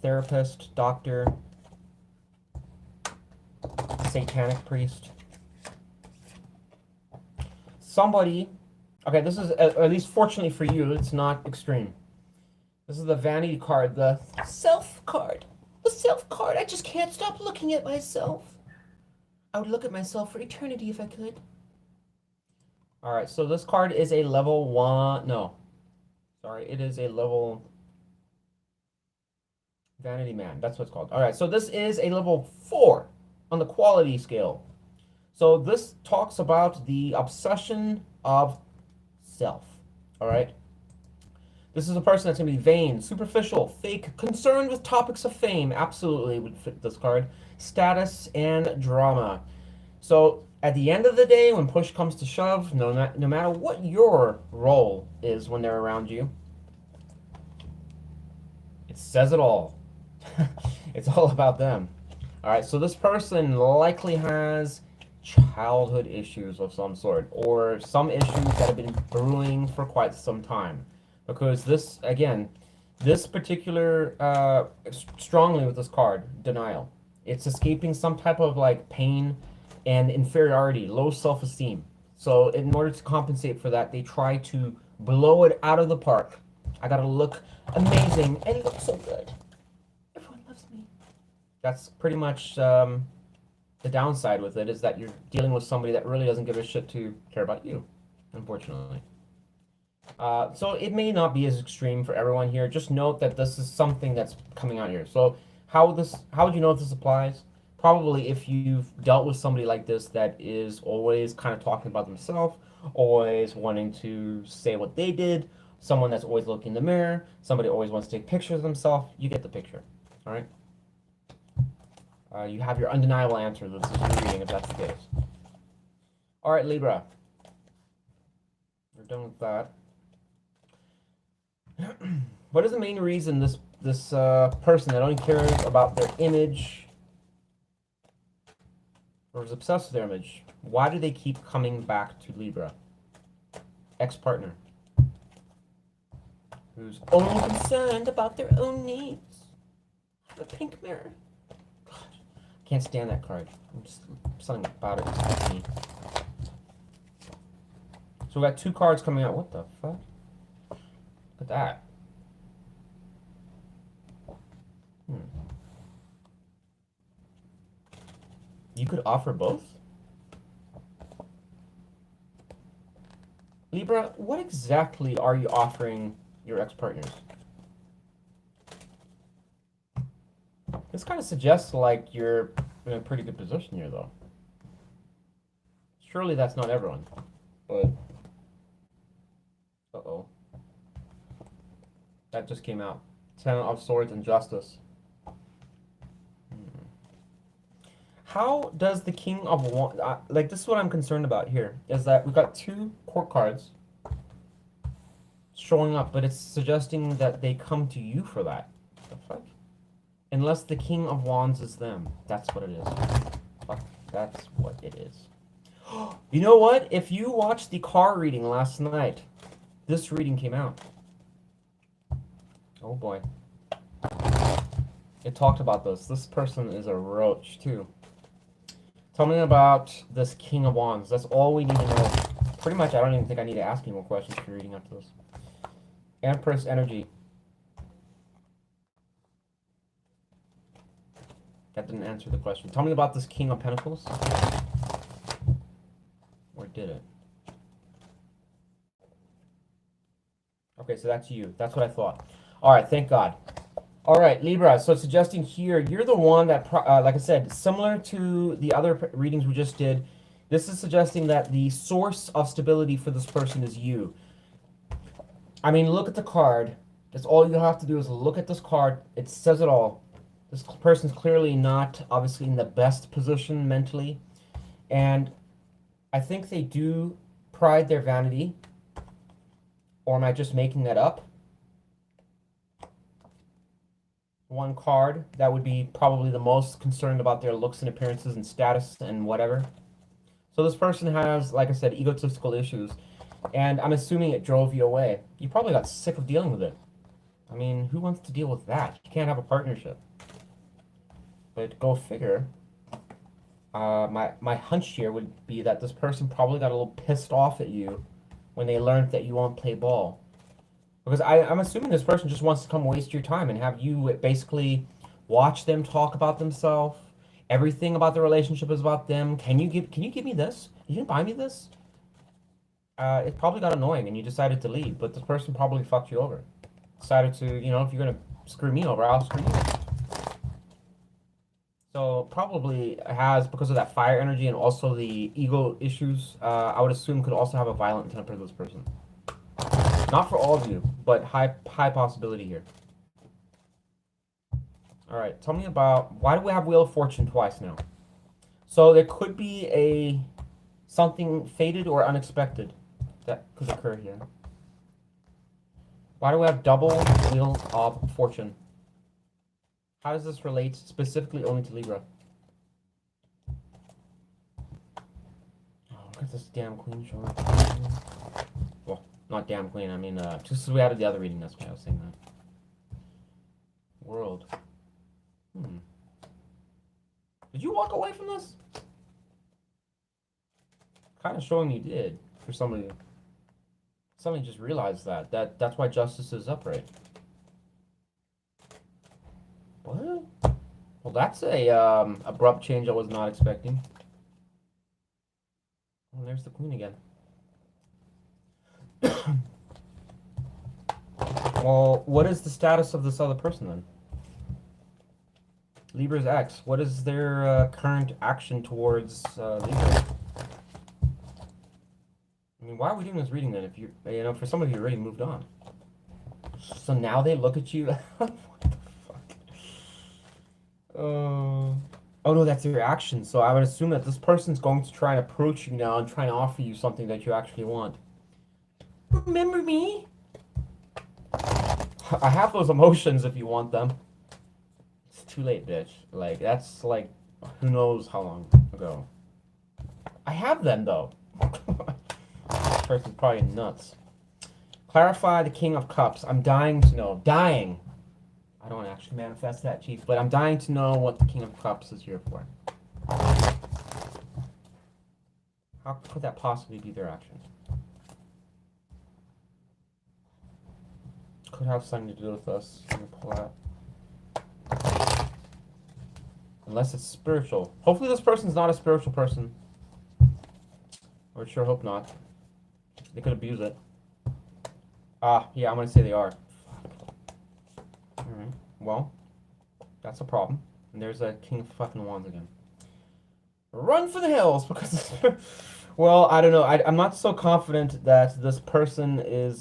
therapist, doctor, satanic priest. Somebody, okay, this is, at least fortunately for you, it's not extreme. This is the vanity card, the self card. The self card. I just can't stop looking at myself. I would look at myself for eternity if I could. All right, so this card is a level 1. No. Sorry, it is a level Vanity Man. That's what it's called. All right, so this is a level 4 on the quality scale. So this talks about the obsession of self. All right. This is a person that's going to be vain, superficial, fake, concerned with topics of fame. Absolutely would fit this card. Status and drama. So at the end of the day, when push comes to shove, no matter what your role is when they're around you, it says it all. It's all about them. All right, so this person likely has childhood issues of some sort, or some issues that have been brewing for quite some time. Because this, again, this particular, strongly with this card, denial. It's escaping some type of like pain and inferiority, low self-esteem. So in order to compensate for that, they try to blow it out of the park. I gotta look amazing and look so good. Everyone loves me. That's pretty much the downside with it, is that you're dealing with somebody that really doesn't give a shit to care about you, unfortunately. So it may not be as extreme for everyone here. Just note that this is something that's coming out here. So how would you know if this applies? Probably if you've dealt with somebody like this that is always kind of talking about themselves, always wanting to say what they did, someone that's always looking in the mirror, somebody always wants to take pictures of themselves. You get the picture. All right. You have your undeniable answer. This is your reading if that's the case. All right, Libra. We're done with that. What is the main reason this person that only cares about their image or is obsessed with their image, why do they keep coming back to Libra? Ex-partner who's only concerned about their own needs. The pink mirror. Gosh, I can't stand that card. Something about it is me. So we got 2 cards coming out. What the fuck? Look at that. You could offer both? Libra, what exactly are you offering your ex-partners? This kind of suggests like you're in a pretty good position here, though. Surely that's not everyone, but... Uh-oh. That just came out. 10 of Swords and Justice. How does the King of Wands... like, this is what I'm concerned about here, is that we've got 2 court cards showing up, but it's suggesting that they come to you for that. What the fuck? Unless the King of Wands is them. That's what it is. Fuck, that's what it is. You know what? If you watched the car reading last night, this reading came out. Oh boy. It talked about this. This person is a roach, too. Tell me about this King of Wands. That's all we need to know. Pretty much, I don't even think I need to ask any more questions for reading after this. Empress energy. That didn't answer the question. Tell me about this King of Pentacles. Or did it? Okay, so that's you. That's what I thought. All right, thank God. All right, Libra, so suggesting here, you're the one that, like I said, similar to the other readings we just did, this is suggesting that the source of stability for this person is you. I mean, look at the card. That's all you have to do is look at this card. It says it all. This person's clearly not, obviously, in the best position mentally. And I think they do pride their vanity. Or am I just making that up? One card that would be probably the most concerned about their looks and appearances and status and whatever. So this person has, like I said, egotistical issues. And I'm assuming it drove you away. You probably got sick of dealing with it. I mean, who wants to deal with that? You can't have a partnership. But go figure. My hunch here would be that this person probably got a little pissed off at you when they learned that you won't play ball. Because I'm assuming this person just wants to come waste your time and have you basically watch them talk about themselves. Everything about the relationship is about them. Can you give me this? You didn't buy me this? It probably got annoying and you decided to leave, but this person probably fucked you over. Decided to, you know, if you're gonna screw me over, I'll screw you. So probably has, because of that fire energy and also the ego issues, I would assume could also have a violent temper, this person. Not for all of you, but high possibility here. All right, tell me about, why do we have Wheel of Fortune twice now? So there could be something fated or unexpected that could occur here. Why do we have double Wheel of Fortune? How does this relate specifically only to Libra? Oh, look at this damn queen showing up. Well, not damn queen, I mean, just as we added the other reading, that's why I was saying that. World. Did you walk away from this? Kind of showing you did, for some of you. Somebody just realized that's why justice is upright. What? Well, that's a abrupt change I was not expecting. Oh, there's the queen again. Well, what is the status of this other person then? Libra's ex. What is their current action towards Libra? I mean, why are we doing this reading then? If you know, for some of you already moved on. So now they look at you. What the fuck? Oh no, that's their action. So I would assume that this person's going to try and approach you now and try and offer you something that you actually want. Remember me? I have those emotions if you want them. It's too late, bitch. Like, that's like, who knows how long ago. I have them though. This person's probably nuts. Clarify the King of Cups. I'm dying to know. Dying. I don't actually manifest that, Chief, but I'm dying to know what the King of Cups is here for. How could that possibly be their action? Could have something to do with us. Let me pull out. Unless it's spiritual. Hopefully this person's not a spiritual person. I would sure hope not. They could abuse it. Yeah, I'm gonna say they are. Alright, well, that's a problem. And there's a King of fucking Wands again. Run for the hills, because... well, I don't know. I'm not so confident that this person is,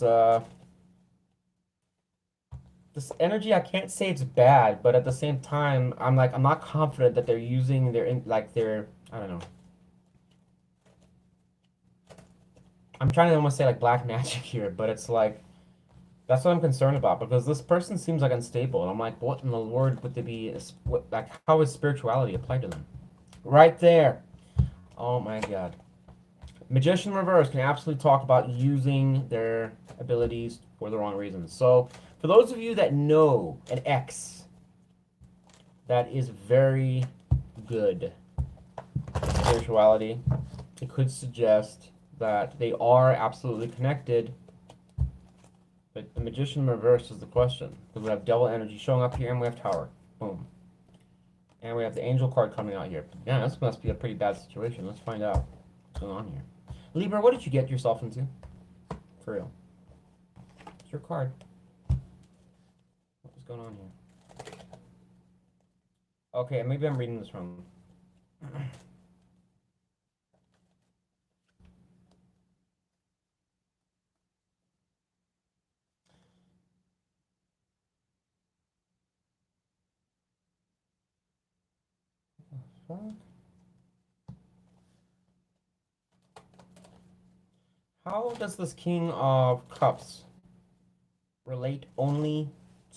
this energy, I can't say it's bad, but at the same time, I'm not confident that they're using their, I don't know. I'm trying to almost say like black magic here, but it's like, that's what I'm concerned about, because this person seems like unstable. And I'm like, what in the Lord would they be, like, how is spirituality applied to them? Right there. Oh my God. Magician reverse can absolutely talk about using their abilities for the wrong reasons. So, for those of you that know an ex that is very good at spirituality, it could suggest that they are absolutely connected, but the Magician reverse is the question. Because we have double energy showing up here, and we have Tower. Boom. And we have the Angel card coming out here. Yeah, this must be a pretty bad situation. Let's find out what's going on here. Libra, what did you get yourself into? For real. It's your card. What's going on here? Okay, maybe I'm reading this wrong. How does this King of Cups relate only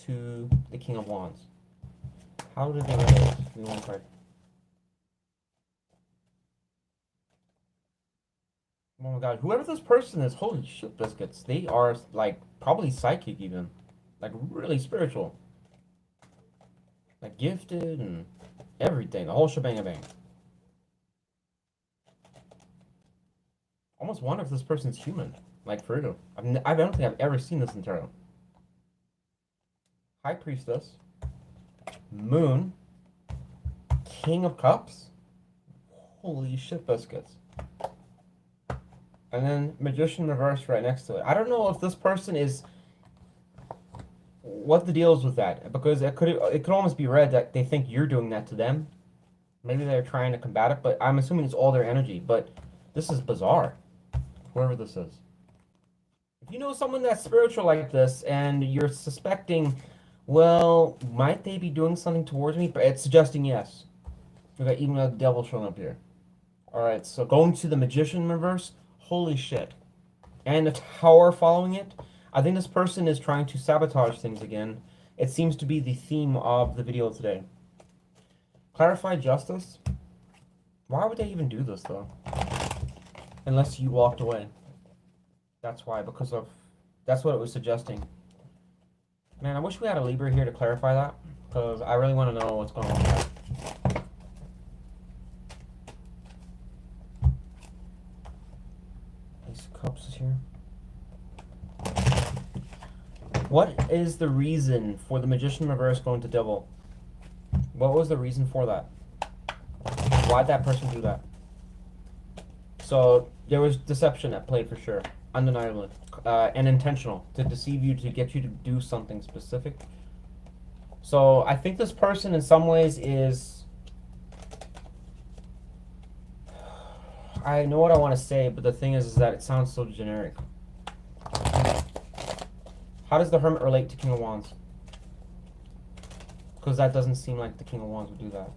to the King of Wands? How do they relate? Give me one card. Oh my God, whoever this person is, holy shit biscuits. They are, like, probably psychic even. Like really spiritual. Like gifted and everything. The whole shebang bang. Almost wonder if this person's human. Like for real. I don't think I've ever seen this in tarot. High Priestess. Moon. King of Cups. Holy shit biscuits. And then Magician reverse right next to it. I don't know if this person is... what the deal is with that. Because it could almost be read that they think you're doing that to them. Maybe they're trying to combat it, but I'm assuming it's all their energy. But this is bizarre. Whoever this is. If you know someone that's spiritual like this and you're suspecting, well, might they be doing something towards me? But it's suggesting yes. We got even a devil showing up here. Alright, so going to the Magician reverse. Holy shit. And the Tower following it. I think this person is trying to sabotage things again. It seems to be the theme of the video today. Clarify justice? Why would they even do this, though? Unless you walked away. That's why, because of... that's what it was suggesting. Man, I wish we had a Libra here to clarify that. Because I really want to know what's going on with that. Ace of Cups is here. What is the reason for the Magician reverse going to Devil? What was the reason for that? Why'd that person do that? So, there was deception at play for sure. Undeniably. And intentional. To deceive you, to get you to do something specific. So, I think this person in some ways is... I know what I want to say, but the thing is that it sounds so generic. How does the Hermit relate to King of Wands? Because that doesn't seem like the King of Wands would do that.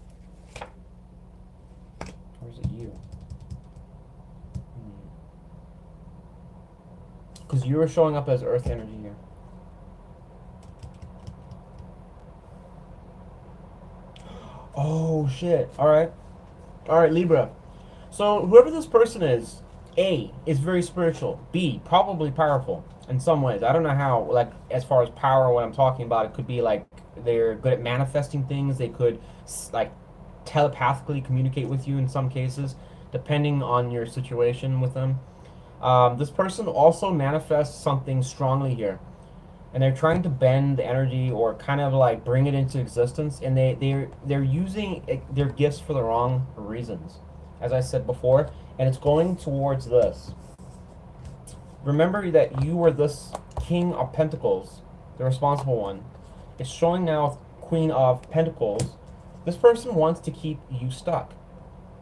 Or is it you? Because you were showing up as Earth energy here. Oh, shit. Alright. Alright, Libra. So, whoever this person is, A, is very spiritual. B, probably powerful in some ways. I don't know how, like, as far as power, what I'm talking about, it could be, like, they're good at manifesting things. They could, like, telepathically communicate with you in some cases, depending on your situation with them. This person also manifests something strongly here. And they're trying to bend the energy or kind of like bring it into existence. And they're using their gifts for the wrong reasons, as I said before. And it's going towards this. Remember that you were this King of Pentacles, the responsible one. It's showing now Queen of Pentacles. This person wants to keep you stuck.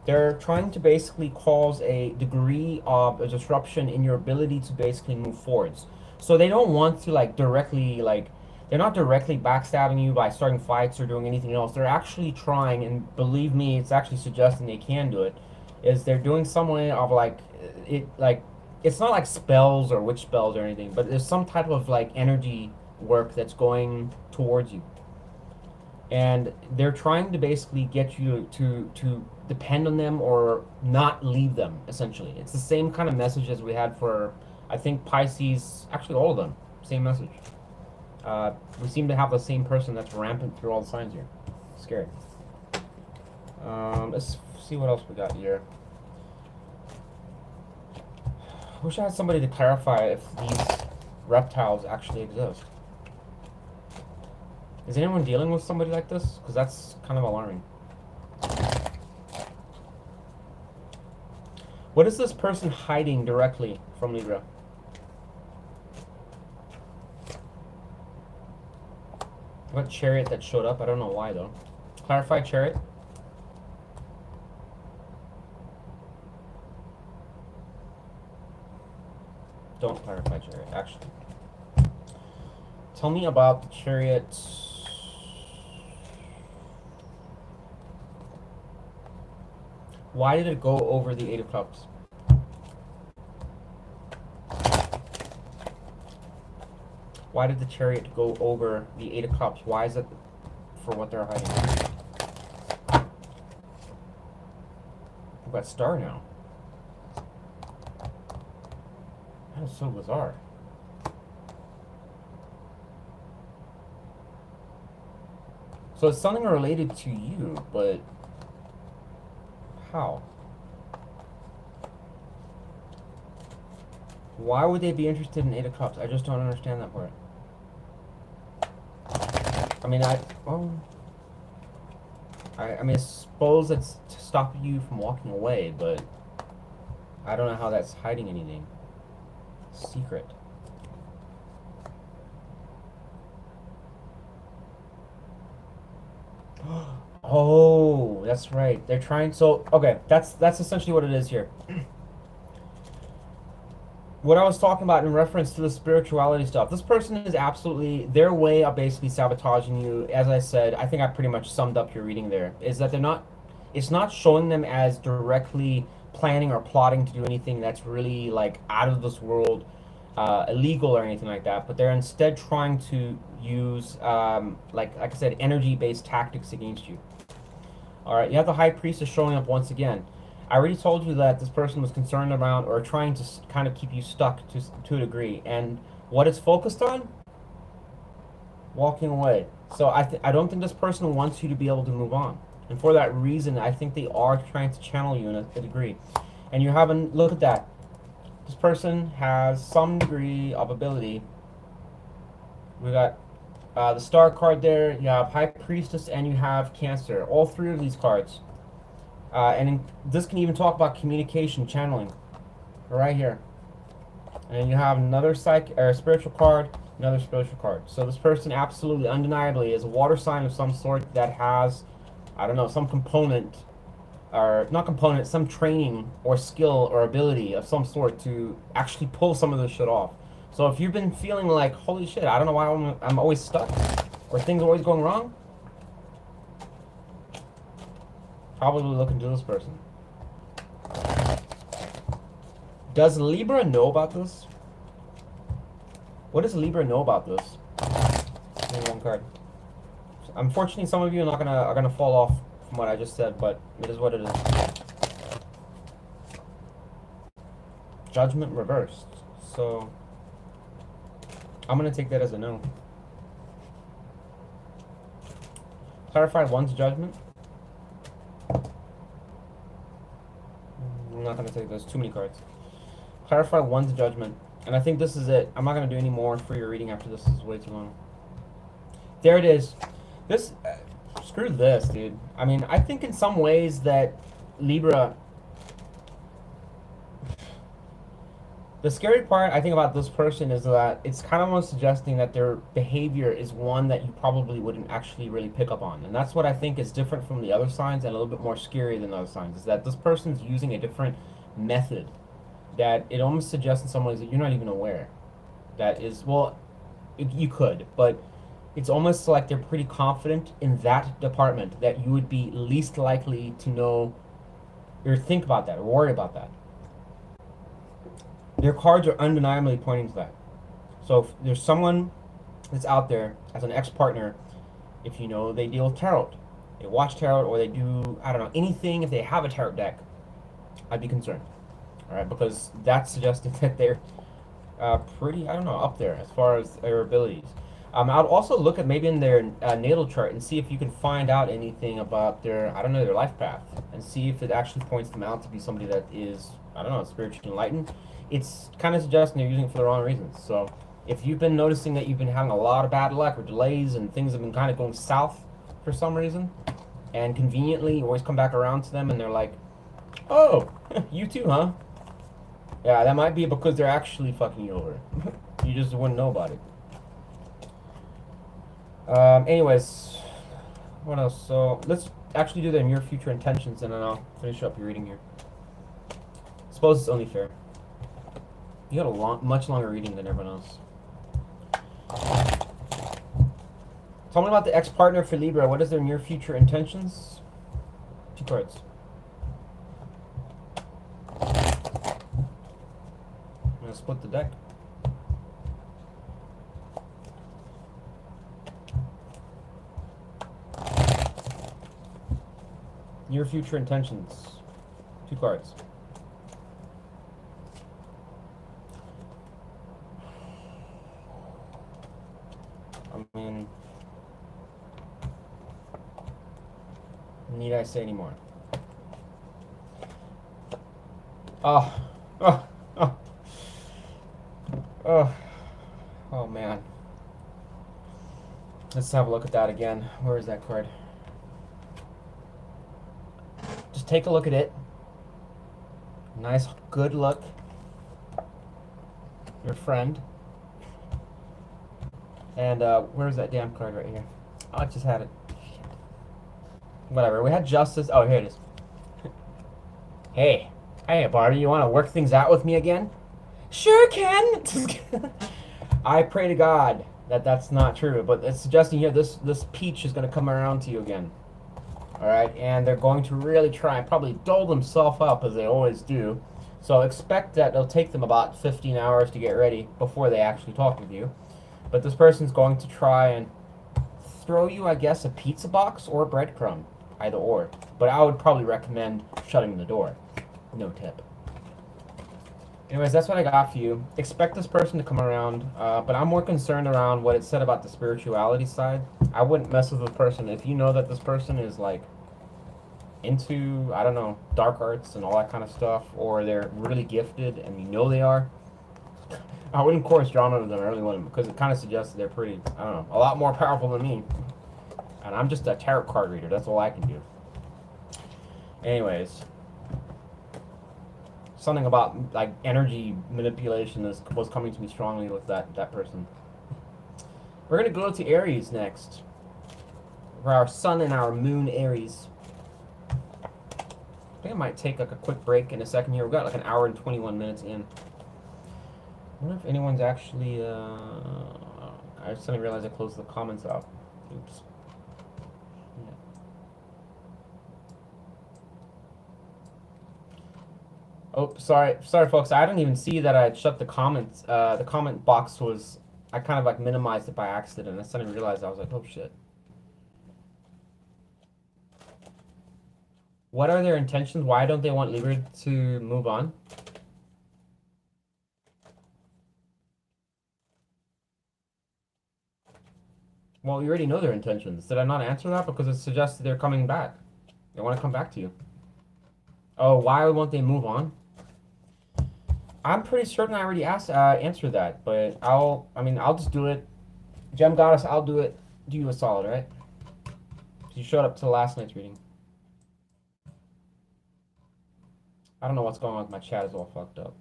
They're trying to basically cause a degree of a disruption in your ability to basically move forwards. So they don't want to like directly, like, they're not directly backstabbing you by starting fights or doing anything else. They're actually trying, and believe me, it's actually suggesting they can do it, is they're doing some way of like, it's not like spells or witch spells or anything, but there's some type of like energy work that's going towards you. And they're trying to basically get you to depend on them or not leave them, essentially. It's the same kind of message as we had for, I think, Pisces, actually all of them, same message. We seem to have the same person that's rampant through all the signs here. Scary. Let's see what else we got here. Wish I had somebody to clarify if these reptiles actually exist. Is anyone dealing with somebody like this? Because that's kind of alarming. What is this person hiding directly from Libra? What Chariot that showed up? I don't know why though. Clarify Chariot. Don't clarify Chariot, actually. Tell me about the Chariot. Why did it go over the Eight of Cups? Why did the Chariot go over the Eight of Cups? Why is it for what they're hiding? We've got Star now. That is so bizarre. So it's something related to you, but how? Why would they be interested in Eight of Cups? I just don't understand that part. I mean, I mean, I suppose it's to stop you from walking away, but I don't know how that's hiding anything. Secret. Oh, that's right. They're trying. So, okay, that's essentially what it is here. What I was talking about in reference to the spirituality stuff, this person is absolutely their way of basically sabotaging you. As I said, I think I pretty much summed up your reading there. Is that they're not, it's not showing them as directly planning or plotting to do anything that's really like out of this world, illegal or anything like that. But they're instead trying to use, like I said, energy-based tactics against you. All right, you have the High Priestess showing up once again. I already told you that this person was concerned around or trying to kind of keep you stuck to a degree. And what it's focused on? Walking away. So I don't think this person wants you to be able to move on. And for that reason, I think they are trying to channel you in a degree. And you haven't, look at that. This person has some degree of ability. We got the Star card there, you have High Priestess, and you have Cancer. All three of these cards. This can even talk about communication, channeling. Right here. And you have another spiritual card, another spiritual card. So this person absolutely, undeniably, is a water sign of some sort that has, I don't know, some component, or not component, some training or skill or ability of some sort to actually pull some of this shit off. So if you've been feeling like, holy shit, I don't know why I'm always stuck, or things are always going wrong, probably look into this person. Does Libra know about this? What does Libra know about this? Only one card. Unfortunately, some of you are gonna fall off from what I just said, but it is what it is. Judgment reversed. So I'm gonna take that as a no. Clarify one's judgment. I'm not gonna take those, too many cards. Clarify one's judgment. And I think this is it. I'm not gonna do any more for your reading after this. This is way too long. There it is. This, screw this, dude. I mean, I think in some ways that Libra, the scary part I think about this person is that it's kind of almost suggesting that their behavior is one that you probably wouldn't actually really pick up on. And that's what I think is different from the other signs and a little bit more scary than the other signs, is that this person's using a different method that it almost suggests in some ways that you're not even aware. That is, well, you could, but it's almost like they're pretty confident in that department that you would be least likely to know or think about that or worry about that. Their cards are undeniably pointing to that. So if there's someone that's out there as an ex-partner, if you know they deal with tarot, they watch tarot, or they do, I don't know, anything, if they have a tarot deck, I'd be concerned. All right, because that's suggesting that they're pretty, I don't know, up there as far as their abilities. I'd also look at maybe in their natal chart and see if you can find out anything about their, I don't know, their life path, and see if it actually points them out to be somebody that is, I don't know, spiritually enlightened. It's kind of suggesting they're using it for the wrong reasons. So if you've been noticing that you've been having a lot of bad luck or delays and things have been kind of going south for some reason, and conveniently you always come back around to them and they're like, oh, you too, huh? Yeah, that might be because they're actually fucking you over. You just wouldn't know about it. Anyways, what else? So let's actually do the near future intentions, and then I'll finish up your reading here. Suppose it's only fair. You got a much longer reading than everyone else. Tell me about the ex-partner for Libra. What is their near future intentions? 2 cards. I'm gonna split the deck. Near future intentions. 2 cards. I mean, Need I say any more? Oh, oh, oh, oh, oh man. Let's have a look at that again. Where is that card? Just take a look at it. Nice, good look. Your friend. And where's that damn card right here? Oh, I just had it. Shit. Whatever. We had justice. Oh, here it is. Hey, hey, Barbie, you want to work things out with me again? Sure can. I pray to God that that's not true, but it's suggesting here this peach is going to come around to you again. All right, and they're going to really try and probably doll themselves up as they always do. So expect that it'll take them about 15 hours to get ready before they actually talk with you. But this person's going to try and throw you, I guess, a pizza box or a breadcrumb, either or. But I would probably recommend shutting the door. No tip. Anyways, that's what I got for you. Expect this person to come around, but I'm more concerned around what it said about the spirituality side. I wouldn't mess with this person. If you know that this person is, like, into, I don't know, dark arts and all that kind of stuff, or they're really gifted and you know they are, I wouldn't course draw on them early one because it kind of suggests that they're pretty, I don't know, a lot more powerful than me. And I'm just a tarot card reader. That's all I can do. Anyways. Something about like energy manipulation was coming to me strongly with that person. We're gonna go to Aries next. For our sun and our moon Aries. I think I might take like a quick break in a second here. We've got like an hour and 21 minutes in. I wonder if anyone's actually I suddenly realized I closed the comments out. Oops. Oh, sorry, folks. I didn't even see that I had shut the comments. The comment box was, I kind of like minimized it by accident. I suddenly realized I was like, oh shit. What are their intentions? Why don't they want Libra to move on? Well, you already know their intentions. Did I not answer that? Because it suggests they're coming back. They want to come back to you. Oh, why won't they move on? I'm pretty certain I already answered that, but I'll just do it. Gem Goddess, I'll do it. Do you a solid, right? You showed up to last night's reading. I don't know what's going on with my chat. It's all fucked up.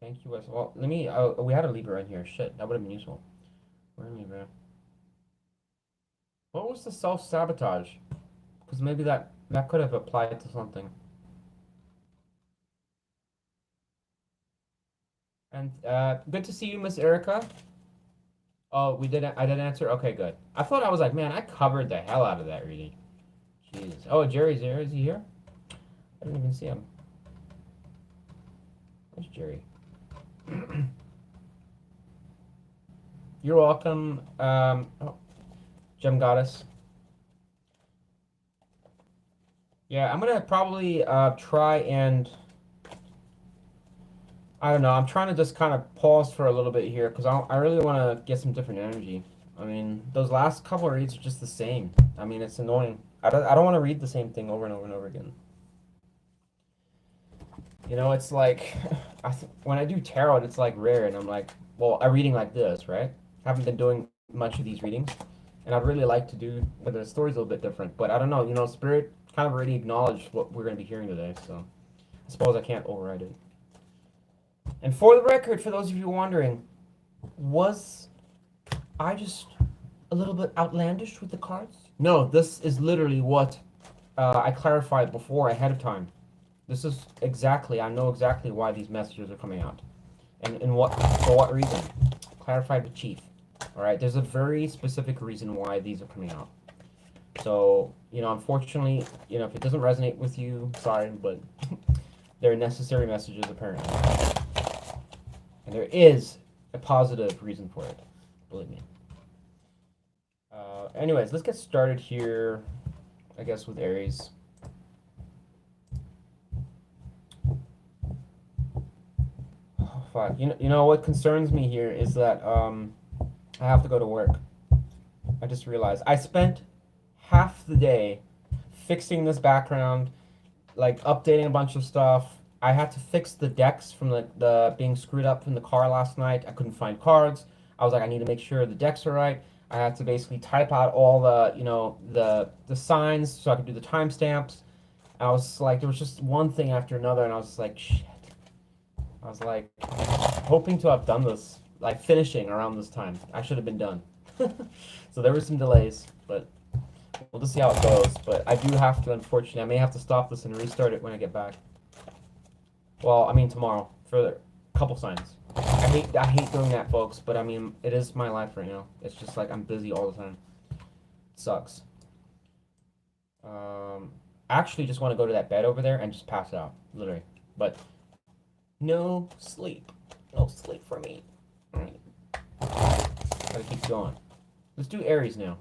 Thank you, Wes. Well, let me. We had a Libra in here. Shit, that would have been useful. Where are Libra? What was the self-sabotage? Because maybe that could have applied to something. And good to see you, Miss Erica. Oh, I did answer? Okay, good. I thought I was like, man, I covered the hell out of that reading. Jesus. Oh, Jerry's here. Is he here? I didn't even see him. Where's Jerry? You're welcome, Gem Goddess. Yeah, I'm gonna probably try and, I don't know, I'm trying to just kind of pause for a little bit here because I really want to get some different energy. I mean, those last couple of reads are just the same. I mean, it's annoying. I don't want to read the same thing over and over and over again. You know, it's like, when I do tarot, it's like rare, and I'm like, well, a reading like this, right? I haven't been doing much of these readings, and I'd really like to do, but the story's a little bit different. But I don't know, you know, Spirit kind of already acknowledged what we're going to be hearing today, so I suppose I can't override it. And for the record, for those of you wondering, was I just a little bit outlandish with the cards? No, this is literally what I clarified before ahead of time. This is exactly, I know exactly why these messages are coming out. And for what reason? Clarified with Chief. Alright, there's a very specific reason why these are coming out. So, you know, unfortunately, you know, if it doesn't resonate with you, sorry, but they're necessary messages apparently. And there is a positive reason for it, believe me. Anyways, let's get started here, I guess, with Aries. Oh, fuck. You know what concerns me here is that I have to go to work. I just realized I spent half the day fixing this background, like updating a bunch of stuff. I had to fix the decks from the being screwed up from the car last night. I couldn't find cards. I was like, I need to make sure the decks are right. I had to basically type out all the, the signs so I could do the timestamps. I was like, there was just one thing after another, and I was like, shit. I was like, hoping to have done this, like finishing around this time. I should have been done. So there were some delays, but we'll just see how it goes. But I do have to, unfortunately, I may have to stop this and restart it when I get back. Well, I mean tomorrow for a couple signs. I hate doing that, folks, but I mean it is my life right now. It's just like I'm busy all the time. It sucks. Actually just want to go to that bed over there and just pass out, literally. But no sleep. No sleep for me. All right. Gotta keep going. Let's do Aries now.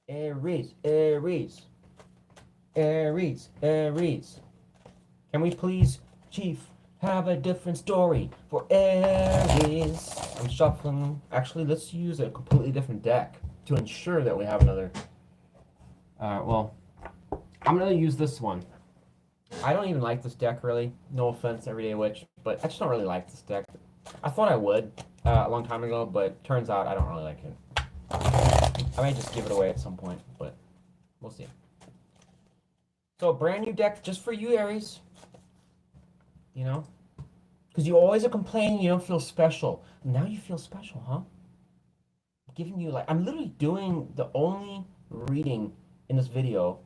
Aries, Aries. Aries, Aries. Can we please, Chief, have a different story for Aries? I'm shuffling. Actually, let's use a completely different deck to ensure that we have another. Well, I'm going to use this one. I don't even like this deck, really. No offense, Everyday Witch, but I just don't really like this deck. I thought I would a long time ago, but turns out I don't really like it. I may just give it away at some point, but we'll see. So a brand new deck just for you, Aries. You know? Because you always are complaining you don't feel special. Now you feel special, huh? I'm giving you, like, I'm literally doing the only reading in this video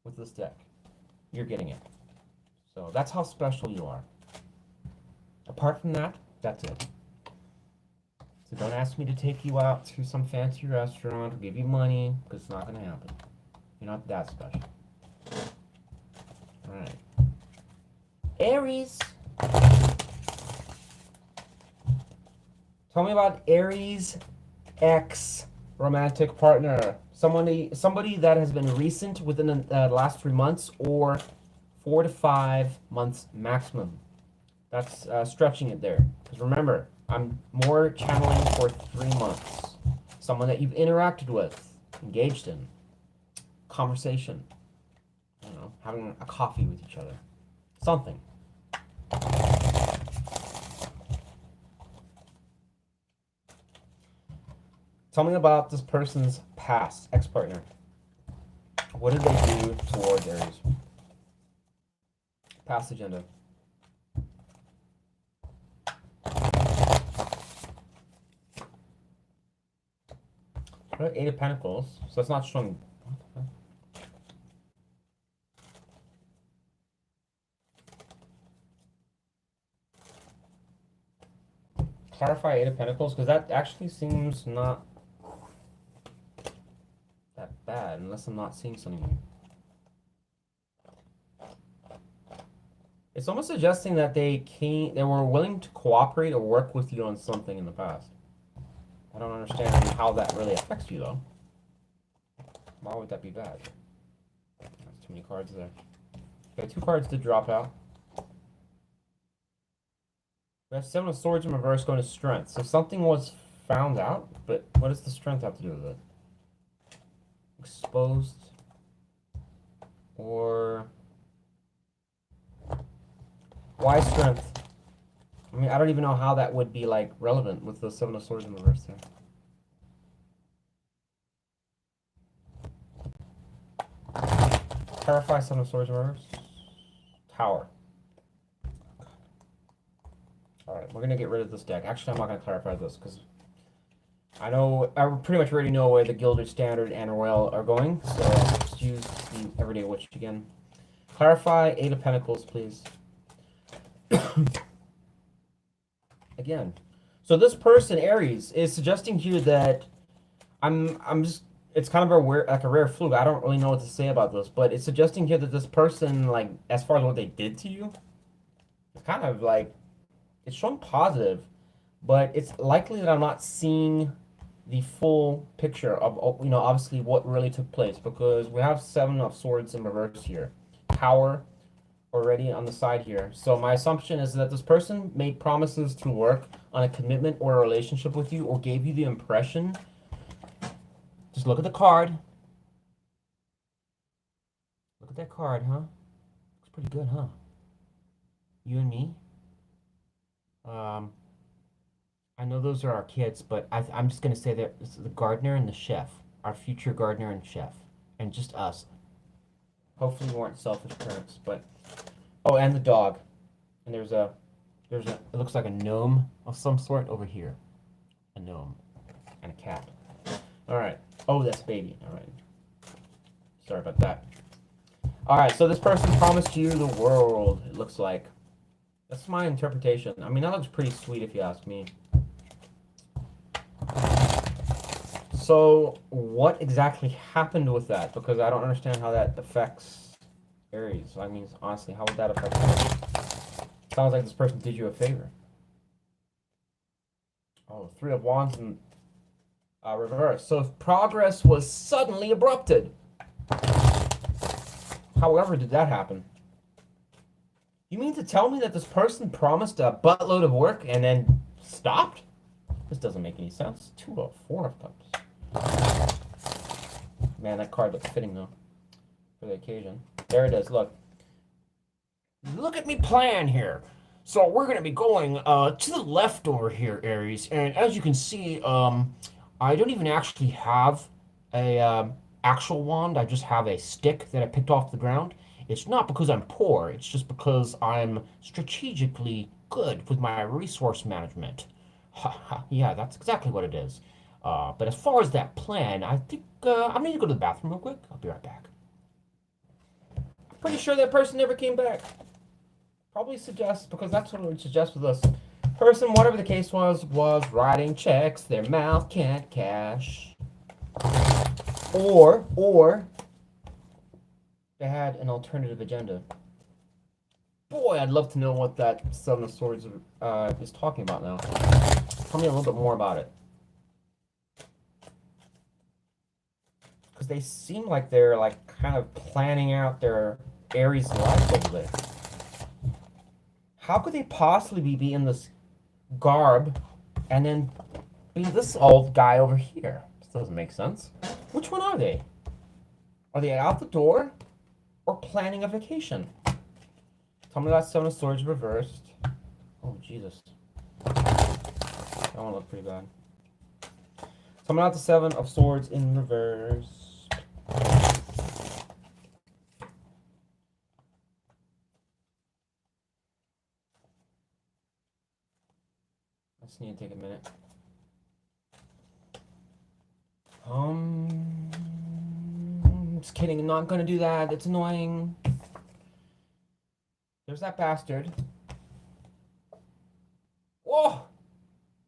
with this deck. You're getting it. So that's how special you are. Apart from that, that's it. So don't ask me to take you out to some fancy restaurant or give you money, because it's not going to happen. You're not that special. Alright. Aries. Tell me about Aries' ex romantic partner. Somebody that has been recent within the last 3 months or 4 to 5 months maximum. That's stretching it there. Because remember, I'm more channeling for 3 months. Someone that you've interacted with, engaged in, conversation. I don't know, having a coffee with each other. Something. Tell me about this person's past, ex-partner. What did they do towards Aries? Past agenda. Eight of Pentacles, so it's not showing. Clarify Eight of Pentacles, because that actually seems not that bad, unless I'm not seeing something. It's almost suggesting that they were willing to cooperate or work with you on something in the past. I don't understand how that really affects you, though. Why would that be bad? That's too many cards there. Okay, 2 cards did drop out. We have 7 of Swords in reverse going to Strength. So something was found out, but what does the Strength have to do with it? Exposed. Or... why Strength? I mean, I don't even know how that would be, like, relevant with the 7 of Swords in reverse there. Clarify 7 of Swords in reverse. Tower. Alright, we're going to get rid of this deck. Actually, I'm not going to clarify this, because I pretty much already know where the Gilded Standard and Royal are going, so I'll just use the Everyday Witch again. Clarify 8 of Pentacles, please. Again. So this person, Aries, is suggesting here that I'm just, it's kind of a rare fluke. I don't really know what to say about this, but it's suggesting here that this person, like, as far as what they did to you, it's kind of like, it's showing positive, but it's likely that I'm not seeing the full picture of, obviously what really took place, because we have 7 of Swords in reverse here. Power already on the side here. So my assumption is that this person made promises to work on a commitment or a relationship with you, or gave you the impression, just look at the card. Look at that card, huh? Looks pretty good, huh? You and me. I know those are our kids, but I'm just gonna say that it's the gardener and the chef, our future gardener and chef, and just us. Hopefully, we weren't selfish parents, but oh, and the dog. And there's a it looks like a gnome of some sort over here, a gnome, and a cat. All right. Oh, that's baby. All right. Sorry about that. All right. So this person promised you the world. It looks like. That's my interpretation. I mean, that looks pretty sweet if you ask me. So, what exactly happened with that? Because I don't understand how that affects Aries. I mean, honestly, how would that affect Aries? Sounds like this person did you a favor. Oh, Three of Wands in reverse. So, progress was suddenly abrupted. However, did that happen? You mean to tell me that this person promised a buttload of work and then stopped? This doesn't make any sense. 2 of 4 of Cups. Man, that card looks fitting though for the occasion. There it is. Look. Look at me plan here. So we're gonna be going to the left over here, Aries. And as you can see, I don't even actually have a actual wand. I just have a stick that I picked off the ground. It's not because I'm poor. It's just because I'm strategically good with my resource management. Yeah, that's exactly what it is. But as far as that plan, I think I'm going to go to the bathroom real quick. I'll be right back. I'm pretty sure that person never came back. Probably suggests, because that's what it would suggest with us. Person, whatever the case was writing checks their mouth can't cash. Or they had an alternative agenda. Boy, I'd love to know what that Seven of Swords is talking about now. Tell me a little bit more about it. Because they seem like they're like kind of planning out their Aries life over there. How could they possibly be in this garb and then be this old guy over here? This doesn't make sense. Which one are they? Are they out the door or planning a vacation? Tell me that Seven of Swords reversed. Oh, Jesus. That one looked pretty bad. Tell me about the Seven of Swords in reverse. I just need to take a minute. Just kidding. I'm not gonna do that. It's annoying. There's that bastard. Whoa!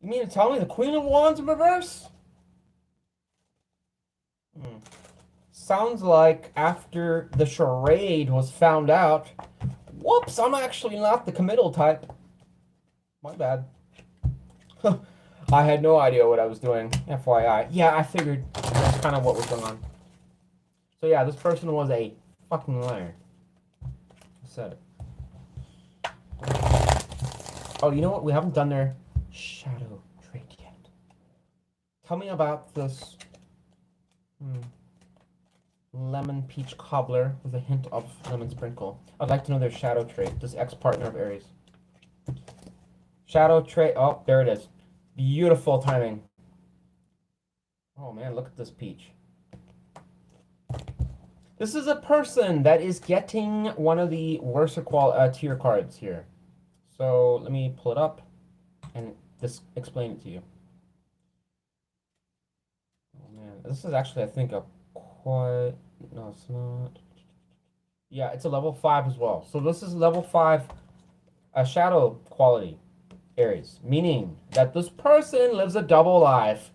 You mean to tell me the Queen of Wands in reverse? Sounds like after the charade was found out, whoops, I'm actually not the committal type. My bad. I had no idea what I was doing, FYI. Yeah, I figured that's kind of what was going on. So yeah, this person was a fucking liar. I said it. Oh, you know what? We haven't done their shadow trait yet. Tell me about this lemon peach cobbler with a hint of lemon sprinkle. I'd like to know their shadow trait. This ex-partner of Aries. Shadow trait. Oh, there it is. Beautiful timing. Oh man, look at this peach. This is a person that is getting one of the worser tier cards here. So let me pull it up and just explain it to you. Oh man, this is actually, I think, a quite... No, it's not. Yeah, it's a level 5 as well. So this is level 5 shadow quality, Aries. Meaning that this person lives a double life.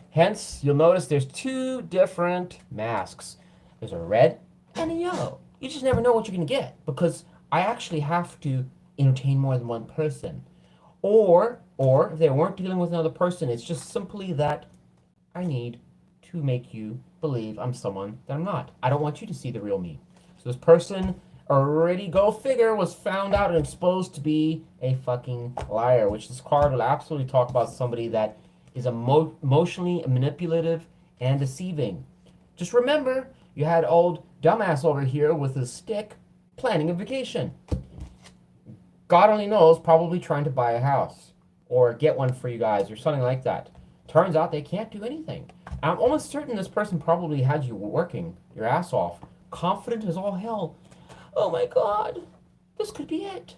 Hence, you'll notice there's 2 different masks. There's a red and a yellow. You just never know what you're going to get, because I actually have to entertain more than one person. Or if they weren't dealing with another person, it's just simply that I need to make you believe I'm someone that I'm not. I don't want you to see the real me. So this person already, go figure, was found out and exposed to be a fucking liar, which this card will absolutely talk about somebody that is emotionally manipulative and deceiving. Just remember, you had old dumbass over here with his stick planning a vacation. God only knows, probably trying to buy a house or get one for you guys or something like that. Turns out they can't do anything. I'm almost certain this person probably had you working your ass off, confident as all hell. Oh my God, this could be it.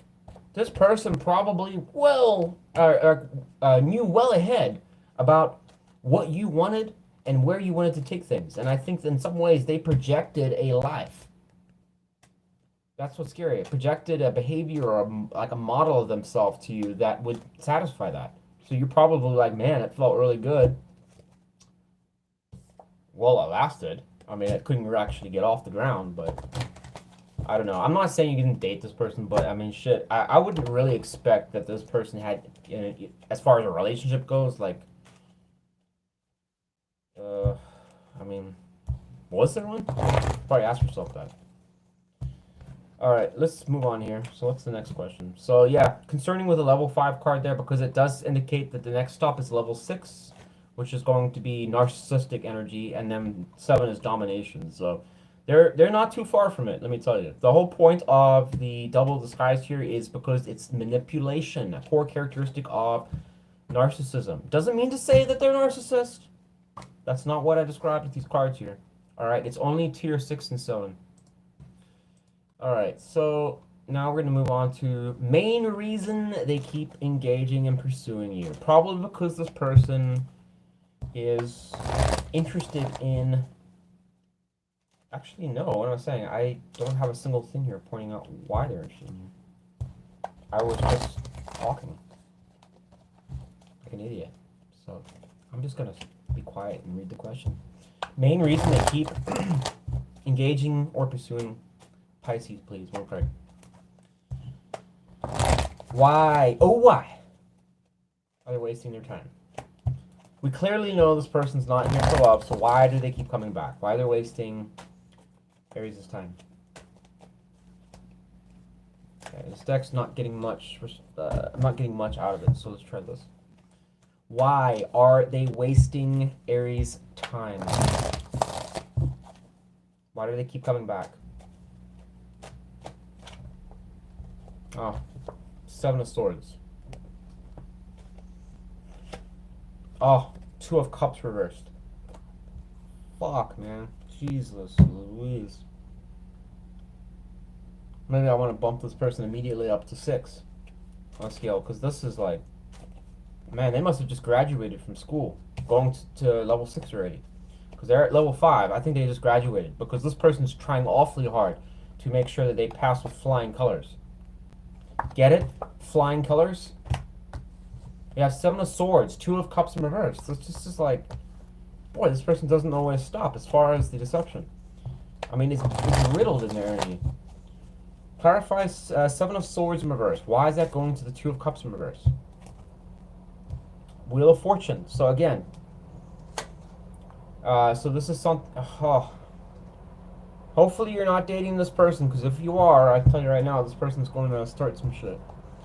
This person probably knew well ahead about what you wanted and where you wanted to take things. And I think that in some ways they projected a life. That's what's scary. It projected a behavior or like a model of themselves to you that would satisfy that. So you're probably like, man, it felt really good. Well, it lasted. I mean, it couldn't actually get off the ground, but I don't know. I'm not saying you didn't date this person, but I mean, shit. I wouldn't really expect that this person had, as far as a relationship goes, like, I mean, was there one? Probably ask yourself that. Alright, let's move on here. So what's the next question? So yeah, concerning with a level 5 card there, because it does indicate that the next stop is level 6, which is going to be narcissistic energy, and then 7 is domination. So they're not too far from it, let me tell you. The whole point of the double disguise here is because it's manipulation, a core characteristic of narcissism. Doesn't mean to say that they're narcissists. That's not what I described with these cards here. Alright, it's only tier 6 and 7. Alright, so now we're going to move on to main reason they keep engaging and pursuing you. Probably because this person is interested in... Actually, no, what am I saying? I don't have a single thing here pointing out why they're interested in you. I was just talking like an idiot. So I'm just going to be quiet and read the question. Main reason they keep engaging or pursuing Pisces, please. One card. Why? Oh, why are they wasting their time? We clearly know this person's not here for love, so why do they keep coming back? Why are they wasting Aries' time? Okay, this deck's not getting much. I'm not getting much out of it, so let's try this. Why are they wasting Aries' time? Why do they keep coming back? Oh, 7 of Swords. Oh, 2 of Cups reversed. Fuck, man. Jesus Louise. Maybe I want to bump this person immediately up to 6 on scale, because this is like... Man, they must have just graduated from school, going to level 6 already. Because they're at level 5. I think they just graduated, because this person's trying awfully hard to make sure that they pass with flying colors. Get it? Flying colors? We have 7 of Swords, 2 of Cups in reverse. So it's just like, boy, this person doesn't know where to stop as far as the deception. I mean, it's riddled in their energy. Clarify 7 of Swords in reverse. Why is that going to the 2 of Cups in reverse? Wheel of Fortune. So again, so this is something... Hopefully you're not dating this person, because if you are, I tell you right now, this person's going to start some shit.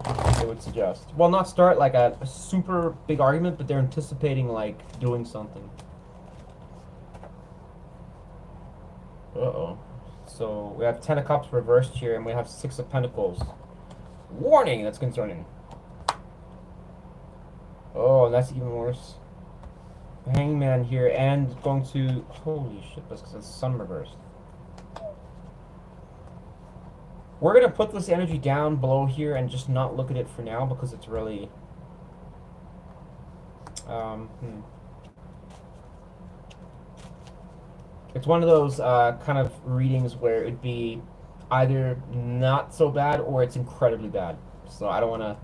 I would suggest. Well, not start like a super big argument, but they're anticipating like doing something. Uh-oh. So we have 10 of Cups reversed here, and we have 6 of Pentacles. Warning, that's concerning. Oh, and that's even worse. Hangman here, and going to... Holy shit, that's because it's Sun reversed. We're going to put this energy down below here and just not look at it for now, because it's really... It's one of those kind of readings where it'd be either not so bad or it's incredibly bad. So I don't want to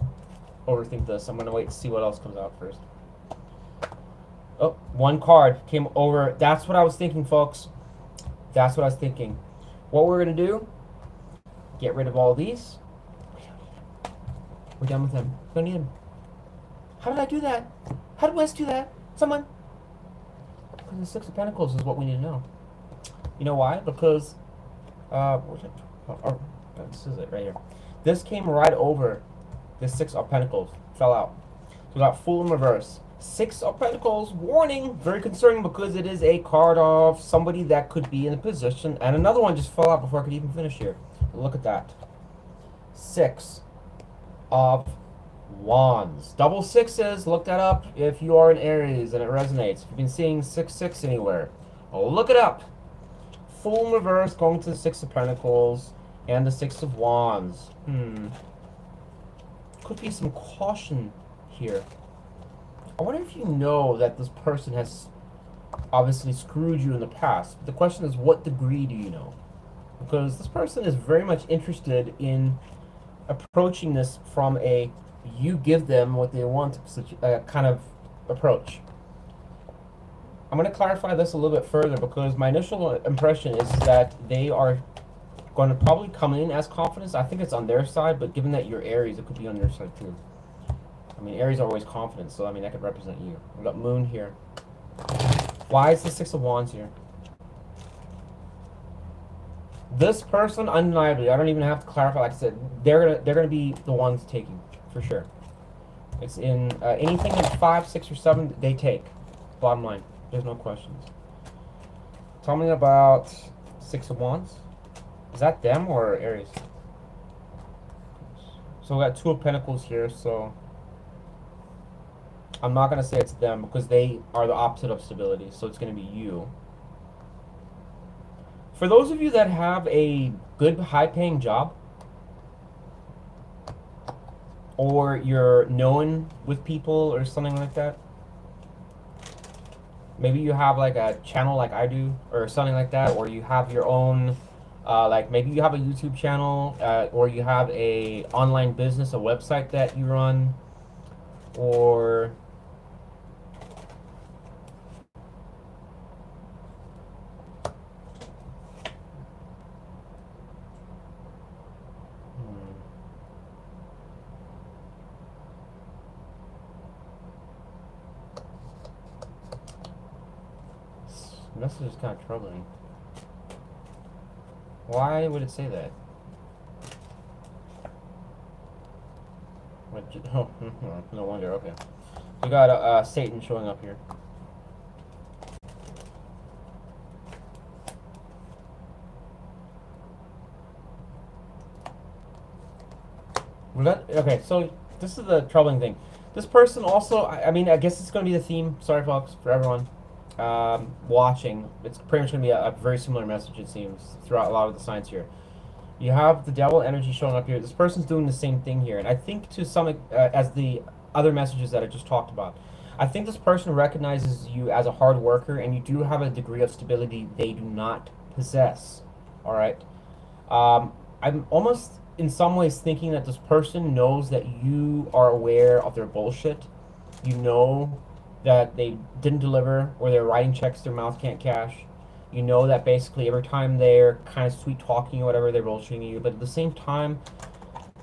overthink this. I'm going to wait and see what else comes out first. Oh, 1 card came over. That's what I was thinking, folks. That's what I was thinking. What we're going to do, get rid of all of these. We're done with them. We don't need them. How did I do that? How did Wes do that? Someone. Because the 6 of Pentacles is what we need to know. You know why? Because, This is it right here. This came right over the Six of Pentacles. Fell out. So we got Fool in reverse. Six of Pentacles, warning, very concerning because it is a card of somebody that could be in a position. And another one just fell out before I could even finish here. Look at that. Six of Wands. Double sixes, look that up if you are an Aries and it resonates. If you've been seeing 6-6 anywhere, look it up. Fool in reverse going to the Six of Pentacles and the Six of Wands. Could be some caution here. I wonder if you know that this person has obviously screwed you in the past. But the question is, what degree do you know? Because this person is very much interested in approaching this from a you give them what they want kind of approach. I'm going to clarify this a little bit further because my initial impression is that they are going to probably come in as confidence. I think it's on their side, but given that you're Aries, it could be on your side too. I mean, Aries are always confident, so I mean, that could represent you. We've got Moon here. Why is the Six of Wands here? This person, undeniably, I don't even have to clarify. Like I said, they're gonna be the ones taking for sure. It's in anything in 5, 6, or 7 they take. Bottom line, there's no questions. Tell me about Six of Wands. Is that them or Aries? So we got Two of Pentacles here. So I'm not gonna say it's them because they are the opposite of stability. So it's gonna be you. For those of you that have a good, high-paying job, or you're known with people or something like that, maybe you have like a channel like I do or something like that, or you have your own, like maybe you have a YouTube channel, or you have a online business, a website that you run, or this message is kind of troubling. Why would it say that? Oh, no wonder. Okay, we got Satan showing up here. Okay, so this is the troubling thing. This person also, I mean, I guess it's going to be the theme. Sorry, folks, for everyone watching. It's pretty much going to be a very similar message, it seems, throughout a lot of the signs here. You have the devil energy showing up here. This person's doing the same thing here. And I think to some, as the other messages that I just talked about, I think this person recognizes you as a hard worker and you do have a degree of stability they do not possess. All right? I'm almost in some ways thinking that this person knows that you are aware of their bullshit. You know that they didn't deliver, or they're writing checks their mouth can't cash. You know that basically every time they're kind of sweet talking or whatever, they're bullshitting you. But at the same time,